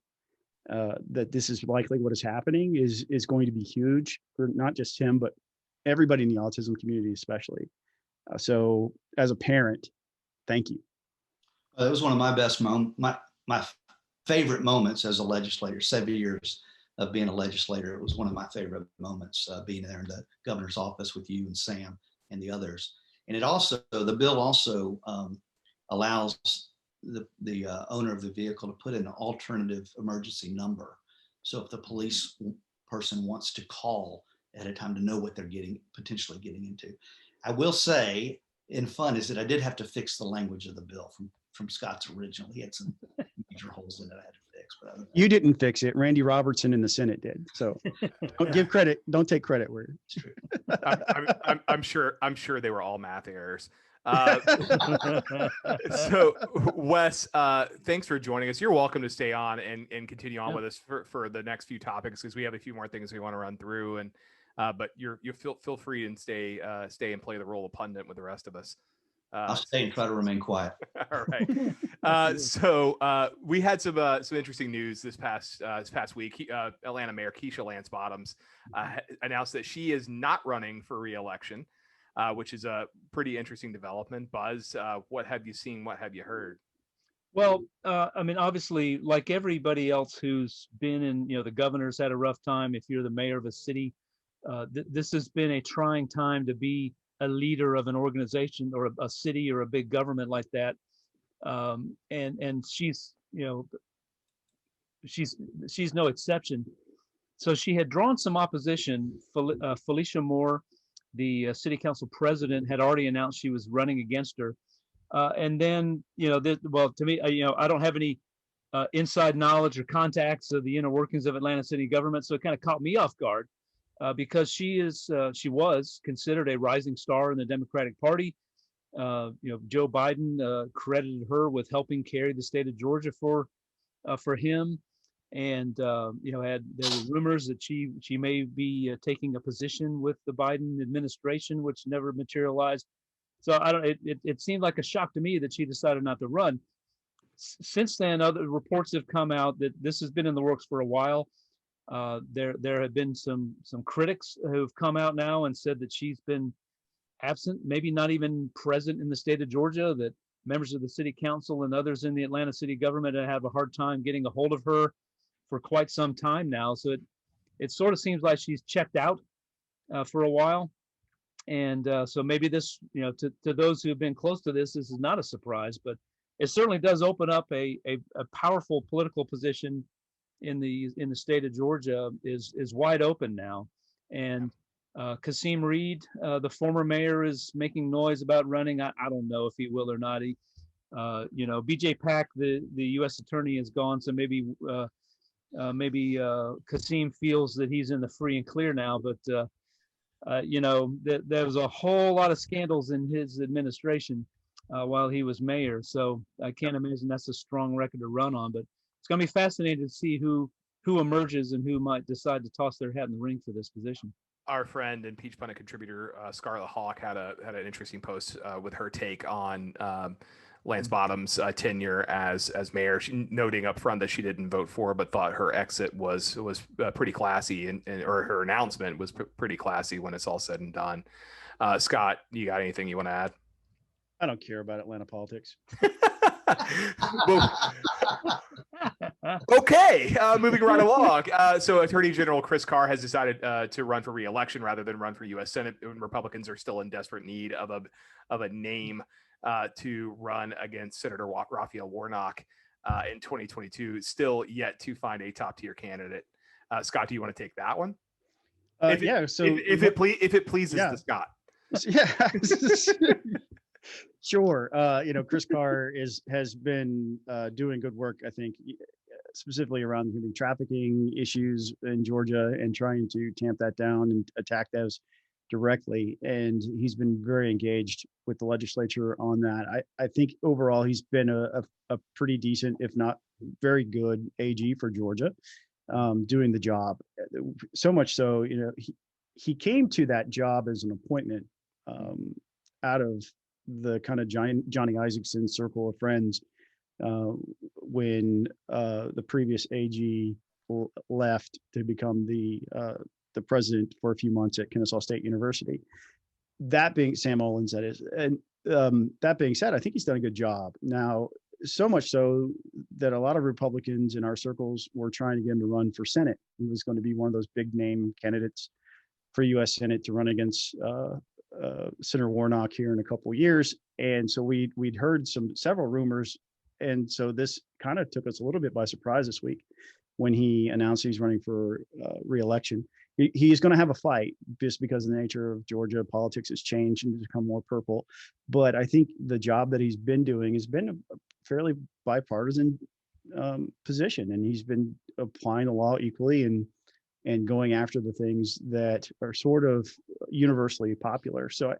that this is likely what is happening is going to be huge for not just him, but everybody in the autism community, especially. So as a parent, thank you. It was one of my best my favorite moments as a legislator. 7 years of being a legislator, it was one of my favorite moments, being there in the governor's office with you and Sam and the others. And the bill also allows the owner of the vehicle to put in an alternative emergency number. So if the police person wants to call at a time to know what they're potentially getting into. I will say, in fun, is that I did have to fix the language of the bill from Scott's original. He had some major holes in it I had to fix. But you didn't fix it. Randy Robertson in the Senate did. So don't give credit. Don't take credit where it's true. I'm sure they were all math errors. So Wes, thanks for joining us. You're welcome to stay on and continue on with us for the next few topics, because we have a few more things we want to run through. And but you feel free and stay and play the role of pundit with the rest of us. I'll stay and try to remain quiet. All right. So we had some interesting news this past week. Atlanta Mayor Keisha Lance-Bottoms announced that she is not running for re-election, which is a pretty interesting development. Buzz, what have you seen? What have you heard? Well, I mean, obviously, like everybody else who's been in, the governor's had a rough time. If you're the mayor of a city, this has been a trying time to be a leader of an organization or a city or a big government like that. And she's no exception. So she had drawn some opposition. Felicia Moore, the city council president, had already announced she was running against her. And then, to me, I don't have any inside knowledge or contacts of the inner workings of Atlanta city government. So it kind of caught me off guard because she was considered a rising star in the Democratic Party. Joe Biden credited her with helping carry the state of Georgia for him. And, there were rumors that she may be taking a position with the Biden administration, which never materialized. So it seemed like a shock to me that she decided not to run. Since then, other reports have come out that this has been in the works for a while. There have been some critics who've come out now and said that she's been absent, maybe not even present in the state of Georgia, that members of the city council and others in the Atlanta city government have a hard time getting a hold of her for quite some time now. So it sort of seems like she's checked out for a while. And so maybe this, to those who have been close to this is not a surprise, but it certainly does open up a powerful political position in the state of Georgia is wide open now. And Kasim Reed, the former mayor, is making noise about running. I don't know if he will or not. BJ Pack, the U.S. attorney, is gone, so maybe Kasim feels that he's in the free and clear now. But there was a whole lot of scandals in his administration while he was mayor, so I can't imagine that's a strong record to run on. But it's going to be fascinating to see who emerges and who might decide to toss their hat in the ring for this position. Our friend and Peach Pundit contributor Scarlett Hawk had an interesting post with her take on Lance-Bottoms' tenure as mayor, noting up front that she didn't vote for, but thought her exit was pretty classy, or her announcement was pretty classy when it's all said and done. Scott, you got anything you want to add? I don't care about Atlanta politics. Okay, moving right along. So Attorney General Chris Carr has decided to run for re-election rather than run for U.S. Senate. Republicans are still in desperate need of a name to run against Senator Raphael Warnock in 2022. Still yet to find a top-tier candidate. Scott, do you want to take that one? If it pleases the Scott. Yeah. Sure. Chris Carr has been doing good work, I think, specifically around human trafficking issues in Georgia and trying to tamp that down and attack those directly. And he's been very engaged with the legislature on that. I think overall he's been a pretty decent, if not very good, AG for Georgia, doing the job. So much so, he came to that job as an appointment out of the kind of Johnny Isaacson circle of friends when the previous AG left to become the president for a few months at Kennesaw State University. That being Sam Olens, that is, and that being said, I think he's done a good job. Now, so much so that a lot of Republicans in our circles were trying to get him to run for Senate. He was going to be one of those big name candidates for U.S. Senate to run against Senator Warnock here in a couple of years. And so we'd heard several rumors. And so this kind of took us a little bit by surprise this week when he announced he's running for re-election. He's going to have a fight just because the nature of Georgia politics has changed and become more purple. But I think the job that he's been doing has been a fairly bipartisan position, and he's been applying the law equally and going after the things that are sort of universally popular. So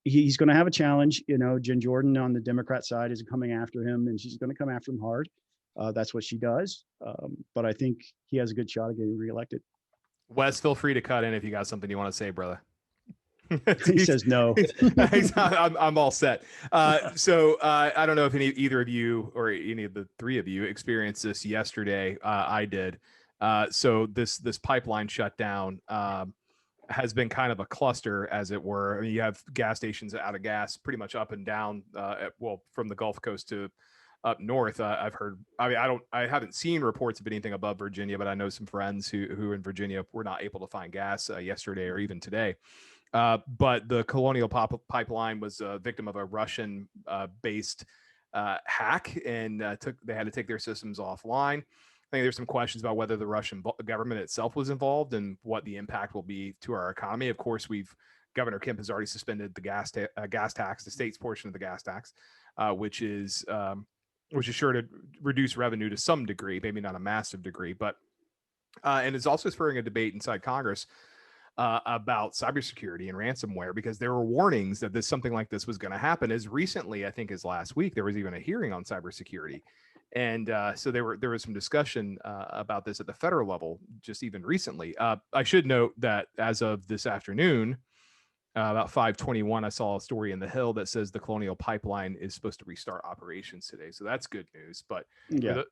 he's going to have a challenge. Jen Jordan on the Democrat side is coming after him, and she's going to come after him hard. That's what she does. But I think he has a good shot of getting reelected. Wes, feel free to cut in if you got something you want to say, brother. He says no. I'm all set. So I don't know if either of you or any of the three of you experienced this yesterday. I did. So this pipeline shutdown has bbeen kind of a cluster, as it were. I mean, you have gas stations out of gas pretty much up and down, from the Gulf Coast to up north. I've heard, I haven't seen reports of anything above Virginia, but I know some friends who in Virginia were not able to find gas yesterday or even today. But the Colonial Pipeline was a victim of a Russian based hack, and they had to take their systems offline. I think there's some questions about whether the Russian government itself was involved and what the impact will be to our economy. Of course, Governor Kemp has already suspended the gas tax, the state's portion of the gas tax, which is sure to reduce revenue to some degree, maybe not a massive degree, but and it's also spurring a debate inside Congress about cybersecurity and ransomware, because there were warnings that something like this was going to happen. As recently, I think, as last week, there was even a hearing on cybersecurity. And so there was some discussion about this at the federal level just even recently. I should note that as of this afternoon, about 5:21, I saw a story in The Hill that says the Colonial Pipeline is supposed to restart operations today. So that's good news. But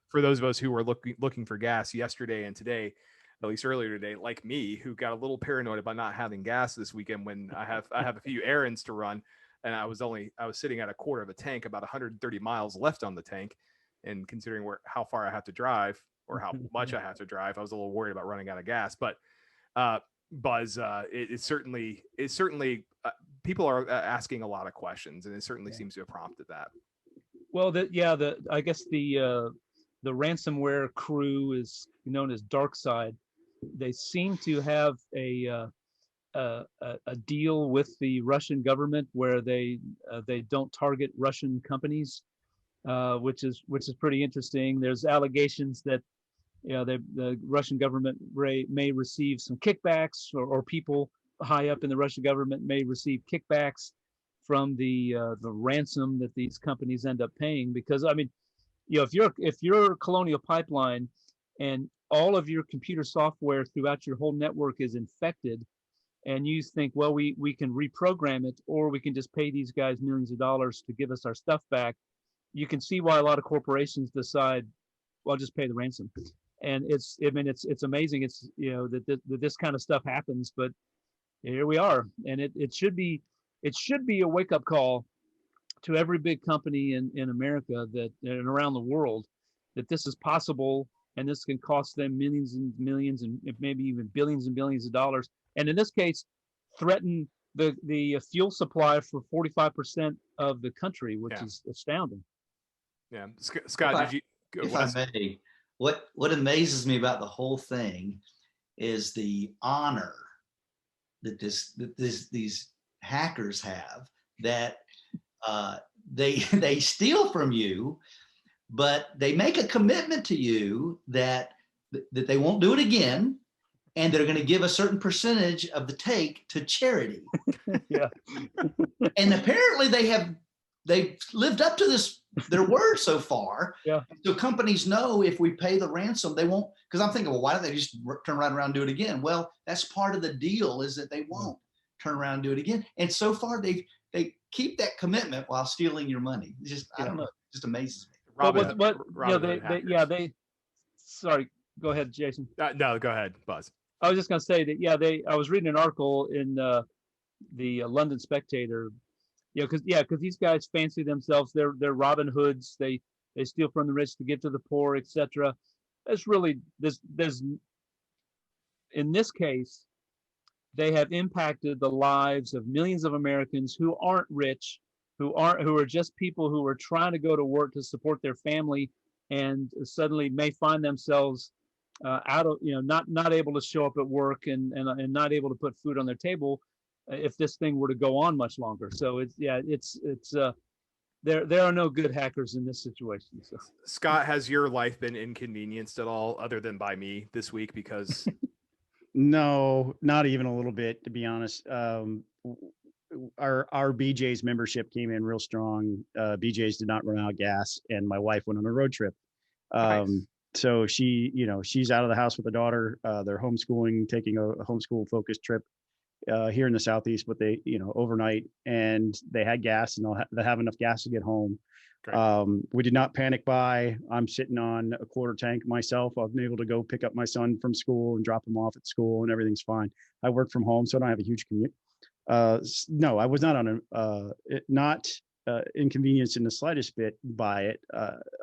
for those of us who were looking for gas yesterday and today, at least earlier today, like me, who got a little paranoid about not having gas this weekend when I have a few errands to run, and I was sitting at a quarter of a tank, about 130 miles left on the tank. And considering how far I have to drive or how much I have to drive, I was a little worried about running out of gas. But Buzz, it's certainly people are asking a lot of questions, and it certainly seems to have prompted that. Well, I guess the ransomware crew is known as Dark Side. They seem to have a a deal with the Russian government where they don't target Russian companies, which is pretty interesting. There's allegations that the Russian government may receive some kickbacks, or people high up in the Russian government may receive kickbacks from the ransom that these companies end up paying. Because I mean, if you're Colonial Pipeline and all of your computer software throughout your whole network is infected, and you think, well, we can reprogram it, or we can just pay these guys millions of dollars to give us our stuff back, you can see why a lot of corporations decide, well, just pay the ransom. And it's amazing. It's, that this kind of stuff happens, but here we are. And it should be a wake up call to every big company in America and around the world, that this is possible, and this can cost them millions and millions and maybe even billions and billions of dollars. And in this case, threaten the fuel supply for 45% of the country, which is astounding. Yeah, Scott, if I may, what amazes me about the whole thing is the honor that these hackers have, that they steal from you, but they make a commitment to you that they won't do it again, and they're going to give a certain percentage of the take to charity. Yeah. And apparently they've lived up to their word so far. Yeah. So companies know if we pay the ransom, they won't, because I'm thinking, well, why don't they just turn right around and do it again? Well, that's part of the deal, is that they won't turn around and do it again. And so far they keep that commitment while stealing your money. It's just, I don't know, it just amazes me. Sorry, go ahead, Jason. No, go ahead, Buzz. I was just going to say that, I was reading an article in the London Spectator, because these guys fancy themselves, they're Robin Hoods, they steal from the rich to give to the poor, etc. That's really, there's in this case, they have impacted the lives of millions of Americans who aren't rich, who are just people who are trying to go to work to support their family, and suddenly may find themselves out of, not able to show up at work and not able to put food on their table if this thing were to go on much longer. So there are no good hackers in this situation. So. Scott, has your life been inconvenienced at all, other than by me this week? Because no, not even a little bit, to be honest. Our BJ's membership came in real strong. BJ's did not run out of gas, and my wife went on a road trip. Nice. So she's out of the house with the daughter. They're homeschooling, taking a homeschool focused trip here in the Southeast, but they, overnight, and they had gas, and they have enough gas to get home. Great. We did not panic buy. I'm sitting on a quarter tank myself. I've been able to go pick up my son from school and drop him off at school, and everything's fine. I work from home, so I don't have a huge commute. No, I was not on not inconvenienced in the slightest bit by it,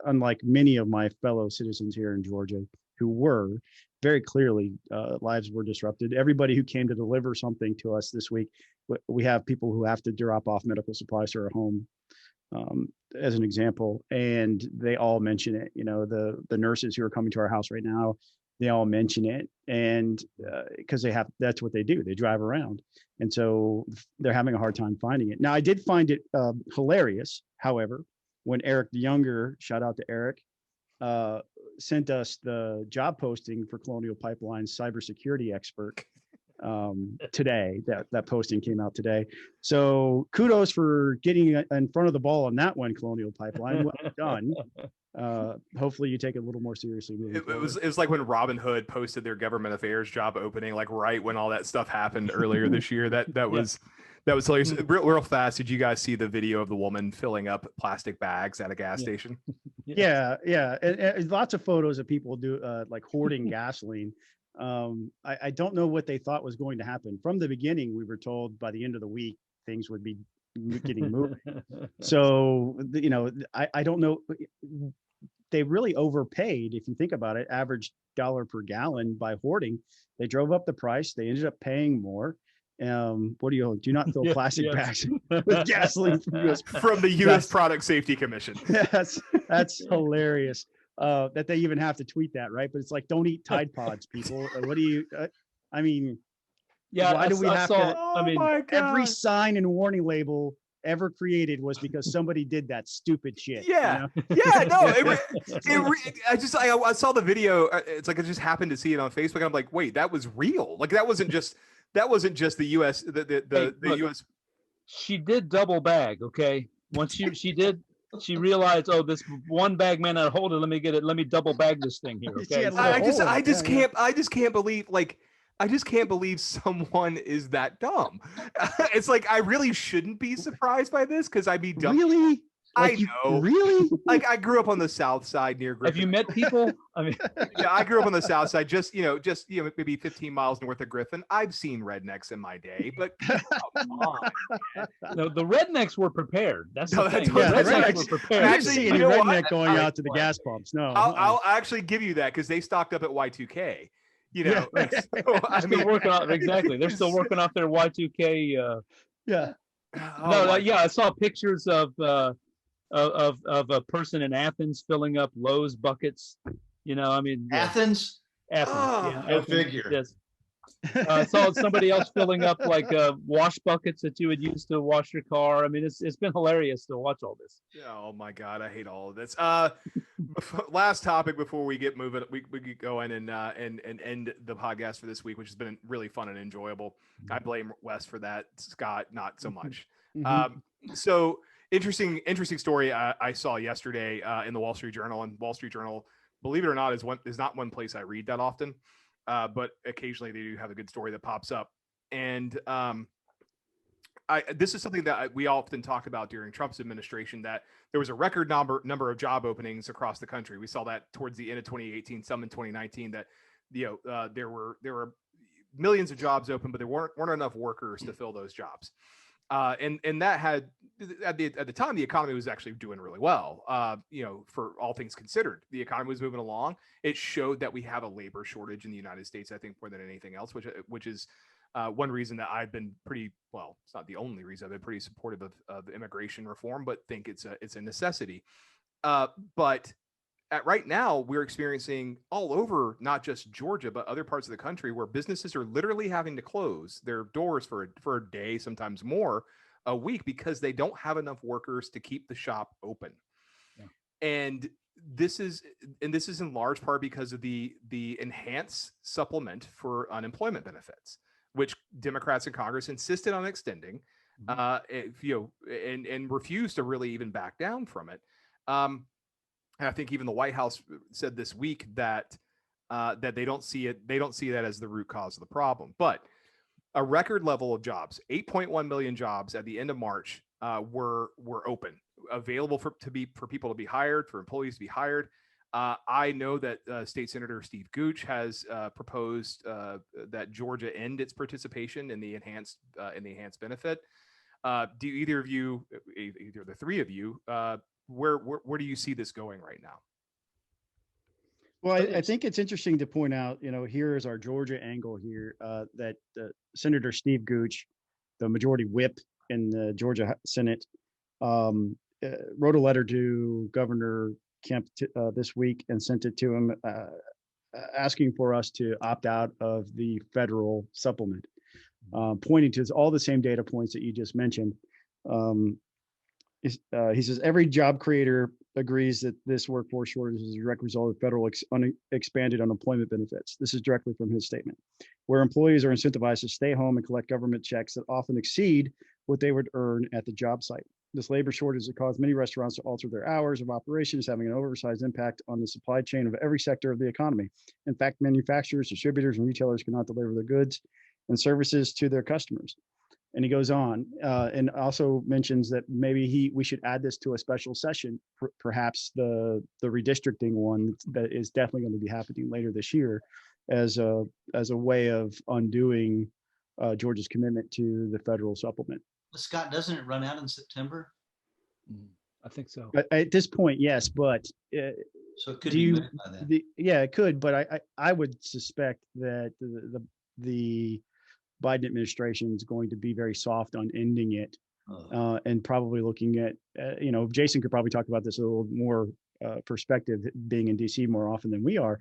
unlike many of my fellow citizens here in Georgia who were very clearly, lives were disrupted. Everybody who came to deliver something to us this week, we have people who have to drop off medical supplies to our home, as an example, and they all mention it. The nurses who are coming to our house right now, they all mention it, and because that's what they do. They drive around, and so they're having a hard time finding it. Now, I did find it hilarious, however, when Eric the Younger, shout out to Eric, sent us the job posting for Colonial Pipeline's cybersecurity expert today. That posting came out today. So kudos for getting in front of the ball on that one, Colonial Pipeline. Well done. Hopefully you take it a little more seriously. It was like when Robin Hood posted their government affairs job opening, like right when all that stuff happened earlier this year. That was hilarious. Real fast, did you guys see the video of the woman filling up plastic bags at a gas station? Yeah. And lots of photos of people like hoarding gasoline. I don't know what they thought was going to happen. From the beginning, we were told by the end of the week things would be getting moving. So I don't know. They really overpaid, if you think about it. Average dollar per gallon by hoarding. They drove up the price. They ended up paying more. What do you do? Not fill plastic bags with gasoline from the U.S. Product Safety Commission. That's hilarious. That they even have to tweet that, right? But it's like, don't eat Tide Pods, people. What do you? I mean, Yeah, Why do we have to? I mean, my Every God. sign and warning label ever created was because somebody did that stupid shit. Yeah, You know? yeah, no, I saw the video. It's like I just happened to see it on Facebook. And I'm like, wait, that was real. Like that wasn't just the U.S. the look, U.S. she did double bag. Okay, once she realized, oh, this one bag may not hold it. Let me get it. Let me double bag this thing here. She Okay, had a little I hole in it. just Yeah, can't believe I just can't believe someone is that dumb. It's like I really shouldn't be surprised by this because I'd be dumb. Really? I know. Really? Like I grew up on the South Side near Griffin. have you met people? I mean, Yeah, I grew up on the South Side, just maybe 15 miles north of Griffin. I've seen rednecks in my day, but come on, man. no, the rednecks were prepared. That's No, the thing. that's- The that's rednecks right. were I prepared. didn't Actually, see you any know what? redneck going I- out to the gas pumps. No. I'll actually give you that because they stocked up at Y2K. You know, Yeah. so, I They're still mean, working on exactly. They're still working off their Y2K. Yeah. oh my Yeah, I saw pictures of a person in Athens filling up Lowe's buckets. You know, I mean, yeah, Athens? Athens. Oh, Yeah, go Athens, figure. Yes. I saw somebody else filling up like wash buckets that you would use to wash your car. I mean, it's been hilarious to watch all this. Oh my God, I hate all of this. Last topic before we get moving, we could go in and end the podcast for this week, which has been really fun and enjoyable. I blame Wes for that. Scott, not so much. Mhm. So interesting story I saw yesterday in the Wall Street Journal. And Wall Street Journal, believe it or not, is not one place I read that often, but occasionally they do have a good story that pops up. And this is something that we often talk about during Trump's administration, that there was a record number of job openings across the country. We saw that towards the end of 2018, some in 2019, that there were millions of jobs open, but there weren't enough workers to fill those jobs. And that had at the time the economy was actually doing really well. For all things considered, the economy was moving along. It showed that we have a labor shortage in the United States, I think, more than anything else, which is one reason that I've been it's not the only reason I've been pretty supportive of immigration reform, but think it's a necessity. But right now we're experiencing all over, not just Georgia, but other parts of the country, where businesses are literally having to close their doors for a day, sometimes more, a week, because they don't have enough workers to keep the shop open. Yeah. And this is in large part because of the enhanced supplement for unemployment benefits, which Democrats in Congress insisted on extending, and refused to really even back down from it. And I think even the White House said this week that they don't see that as the root cause of the problem. But a record level of jobs, 8.1 million jobs at the end of March, were open, available for people to be hired, for employees to be hired. I know that State Senator Steve Gooch has proposed that Georgia end its participation in the enhanced benefit. Do either of you, either the three of you, where do you see this going right now? Well, I think it's interesting to point out, here is our Georgia angle here, that Senator Steve Gooch, the majority whip in the Georgia Senate, wrote a letter to Governor Kemp this week and sent it to him, asking for us to opt out of the federal supplement, pointing to all the same data points that you just mentioned. He says every job creator agrees that this workforce shortage is a direct result of federal expanded unemployment benefits. This is directly from his statement, where employees are incentivized to stay home and collect government checks that often exceed what they would earn at the job site. This labor shortage has caused many restaurants to alter their hours of operations, having an oversized impact on the supply chain of every sector of the economy. In fact, manufacturers, distributors, and retailers cannot deliver their goods and services to their customers. And he goes on and also mentions that maybe we should add this to a special session, perhaps the redistricting one that is definitely going to be happening later this year, as a way of undoing Georgia's commitment to the federal supplement. Scott, doesn't it run out in September? I think so. But at this point, yes, but So it could be moved by then. yeah, it could, but I would suspect that the Biden administration is going to be very soft on ending it, and probably looking at, Jason could probably talk about this a little more perspective, being in DC more often than we are,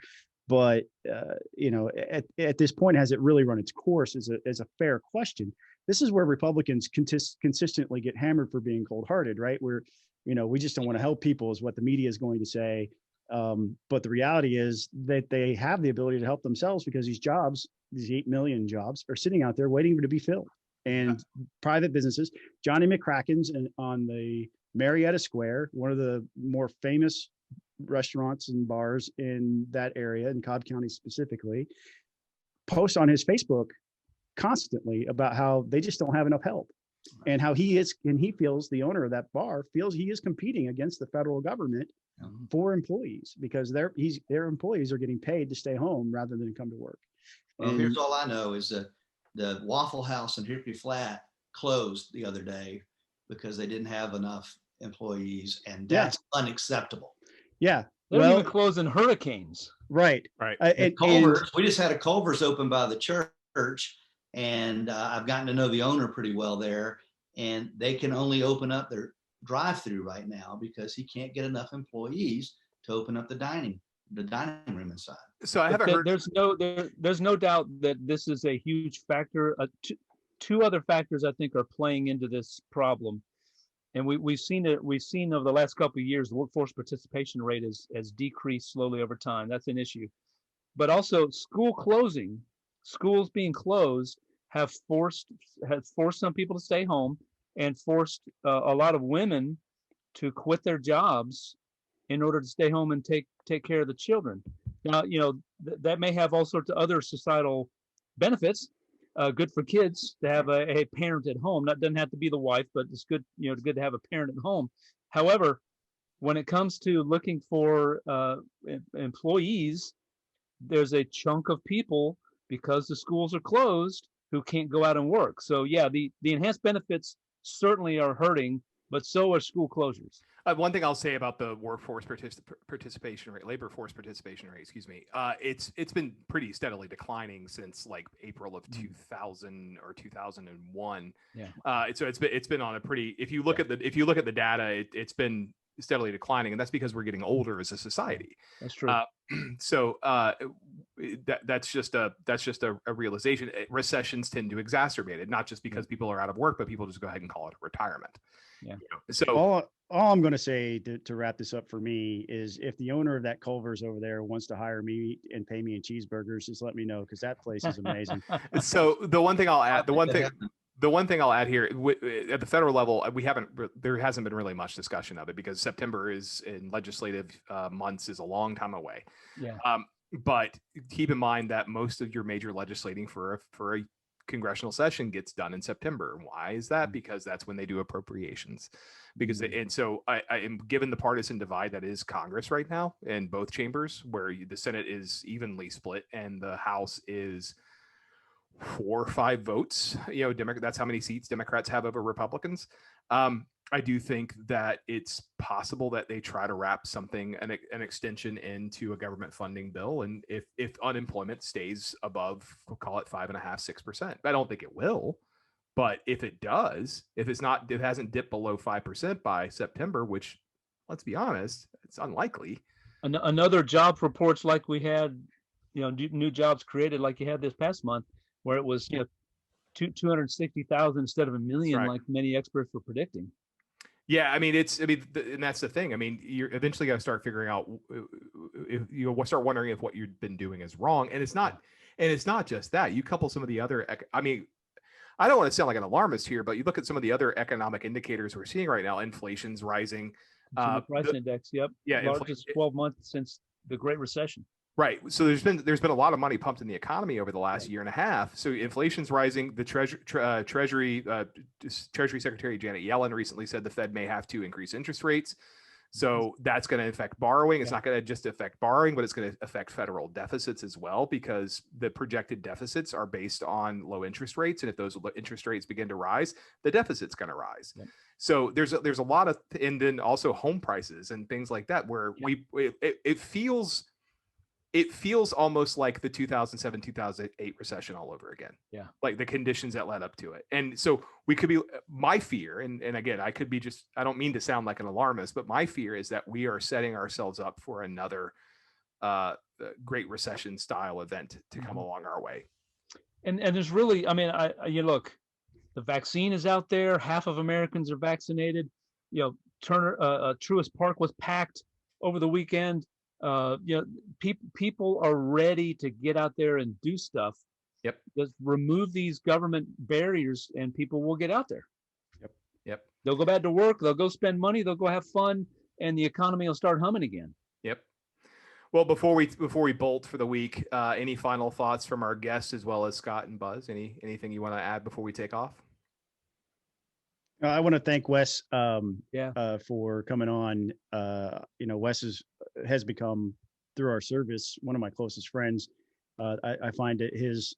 But at this point, has it really run its course? Is a fair question. This is where Republicans consistently get hammered for being cold-hearted, right? Where we just don't want to help people, is what the media is going to say. But the reality is that they have the ability to help themselves, because these jobs, these 8 million jobs, are sitting out there waiting to be filled. And private businesses, Johnny McCracken's on the Marietta Square, one of the more famous restaurants and bars in that area, in Cobb County specifically, posts on his Facebook constantly about how they just don't have enough help, and how he feels, the owner of that bar feels, he is competing against the federal government for employees, because their employees are getting paid to stay home rather than come to work. Well, here's all I know is that the Waffle House in Hickory Flat closed the other day because they didn't have enough employees, and that's unacceptable. Yeah. They don't even close in hurricanes. Right. Culver's, we just had a Culver's open by the church, and I've gotten to know the owner pretty well there, and they can only open up their drive-through right now because he can't get enough employees to open up the dining room inside. So I haven't heard. There's no doubt that this is a huge factor. Two other factors I think are playing into this problem. And we've seen over the last couple of years, the workforce participation rate has decreased slowly over time. That's an issue. But also schools being closed has forced some people to stay home, and forced a lot of women to quit their jobs in order to stay home and take care of the children. Now, that may have all sorts of other societal benefits. Good for kids to have a parent at home. That doesn't have to be the wife, but it's good, good to have a parent at home. However, when it comes to looking for employees, there's a chunk of people, because the schools are closed, who can't go out and work. So yeah, the enhanced benefits certainly are hurting, but so are school closures. One thing I'll say about the workforce participation rate, labor force participation rate, it's been pretty steadily declining since like April of 2000 or 2001. Yeah. So it's been on a pretty. If you look at the data, it's been steadily declining, and that's because we're getting older as a society. That's true. That's just a realization. Recessions tend to exacerbate it, not just because people are out of work, but people just go ahead and call it retirement. Yeah. So all I'm going to say to wrap this up for me is, if the owner of that Culver's over there wants to hire me and pay me in cheeseburgers, just let me know, because that place is amazing. So the one thing I'll add here, at the federal level, there hasn't been really much discussion of it, because September is in legislative months is a long time away. Yeah. But keep in mind that most of your major legislating for a congressional session gets done in September. Why is that? Because that's when they do appropriations. And so I am, given the partisan divide that is Congress right now in both chambers, where the Senate is evenly split and the House is 4 or 5 votes, that's how many seats Democrats have over Republicans. I do think that it's possible that they try to wrap an extension into a government funding bill. And if unemployment stays above, we'll call it 5.5%, 6%, I don't think it will. But if it does, if it hasn't dipped below 5% by September, which, let's be honest, it's unlikely. Another job reports like we had, new jobs created like you had this past month, where it was, 260,000 instead of 1 million, right, like many experts were predicting. Yeah, and that's the thing. You're eventually got to start figuring out, if you start wondering if what you've been doing is wrong. And it's not just that. You couple some of the other, I don't want to sound like an alarmist here, but you look at some of the other economic indicators we're seeing right now. Inflation's rising. Consumer price index, yep. Yeah, largest 12 months since the Great Recession. Right. So there's been a lot of money pumped in the economy over the last year and a half. So inflation's rising. The Treasury Secretary Janet Yellen recently said the Fed may have to increase interest rates. So that's going to affect borrowing. It's not going to just affect borrowing, but it's going to affect federal deficits as well, because the projected deficits are based on low interest rates. And if those interest rates begin to rise, the deficit's going to rise. Yeah. So there's a lot of, and then also home prices and things like that, where it feels almost like the 2007-2008 recession all over again. Yeah. Like the conditions that led up to it. And so we could be, my fear, and again, I could be I don't mean to sound like an alarmist, but my fear is that we are setting ourselves up for another Great Recession style event to come along our way. And there's really, I mean, you look, the vaccine is out there. Half of Americans are vaccinated. You know, Truist Park was packed over the weekend. People are ready to get out there and do stuff. Yep. Just remove these government barriers, and people will get out there. Yep. They'll go back to work. They'll go spend money. They'll go have fun, and the economy will start humming again. Yep. Well, before we bolt for the week, any final thoughts from our guests as well as Scott and Buzz? Anything you want to add before we take off? I want to thank Wes for coming on. Wes has become, through our service, one of my closest friends. I find that his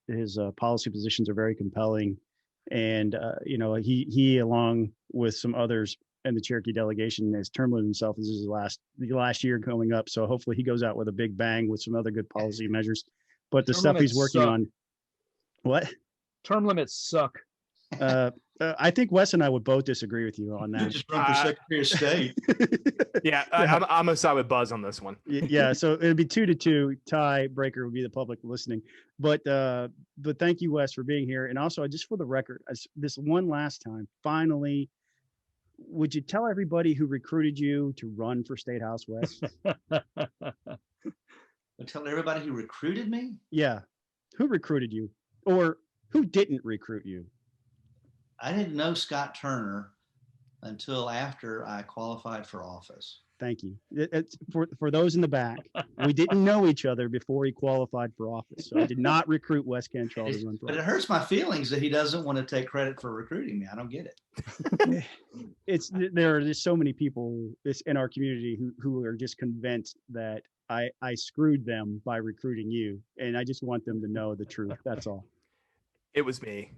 policy positions are very compelling, and he along with some others in the Cherokee delegation has term limited himself. This is the last year coming up, so hopefully he goes out with a big bang with some other good policy measures. But the stuff he's working on, what? Term limits suck. I think Wes and I would both disagree with you on that. Just run for Secretary of State. Yeah, I'm gonna side with Buzz on this one. Yeah, so it'd be 2-2. Tiebreaker would be the public listening. But thank you, Wes, for being here. And also, just for the record, this one last time, finally, would you tell everybody who recruited you to run for State House, Wes? Tell everybody who recruited me? Yeah, who recruited you, or who didn't recruit you? I didn't know Scott Turner until after I qualified for office. Thank you. It's for those in the back, we didn't know each other before he qualified for office. So I did not recruit Wes Cantrell to run for office. But it hurts my feelings that he doesn't want to take credit for recruiting me. I don't get it. There are just so many people in our community who are just convinced that I screwed them by recruiting you. And I just want them to know the truth. That's all. It was me.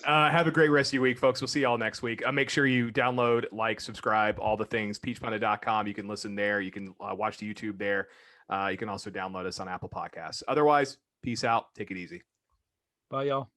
Have a great rest of your week, folks. We'll see y'all next week. Make sure you download, like, subscribe, all the things. peachpundit.com. You can listen there. You can watch the YouTube there. You can also download us on Apple Podcasts. Otherwise, peace out. Take it easy. Bye, y'all.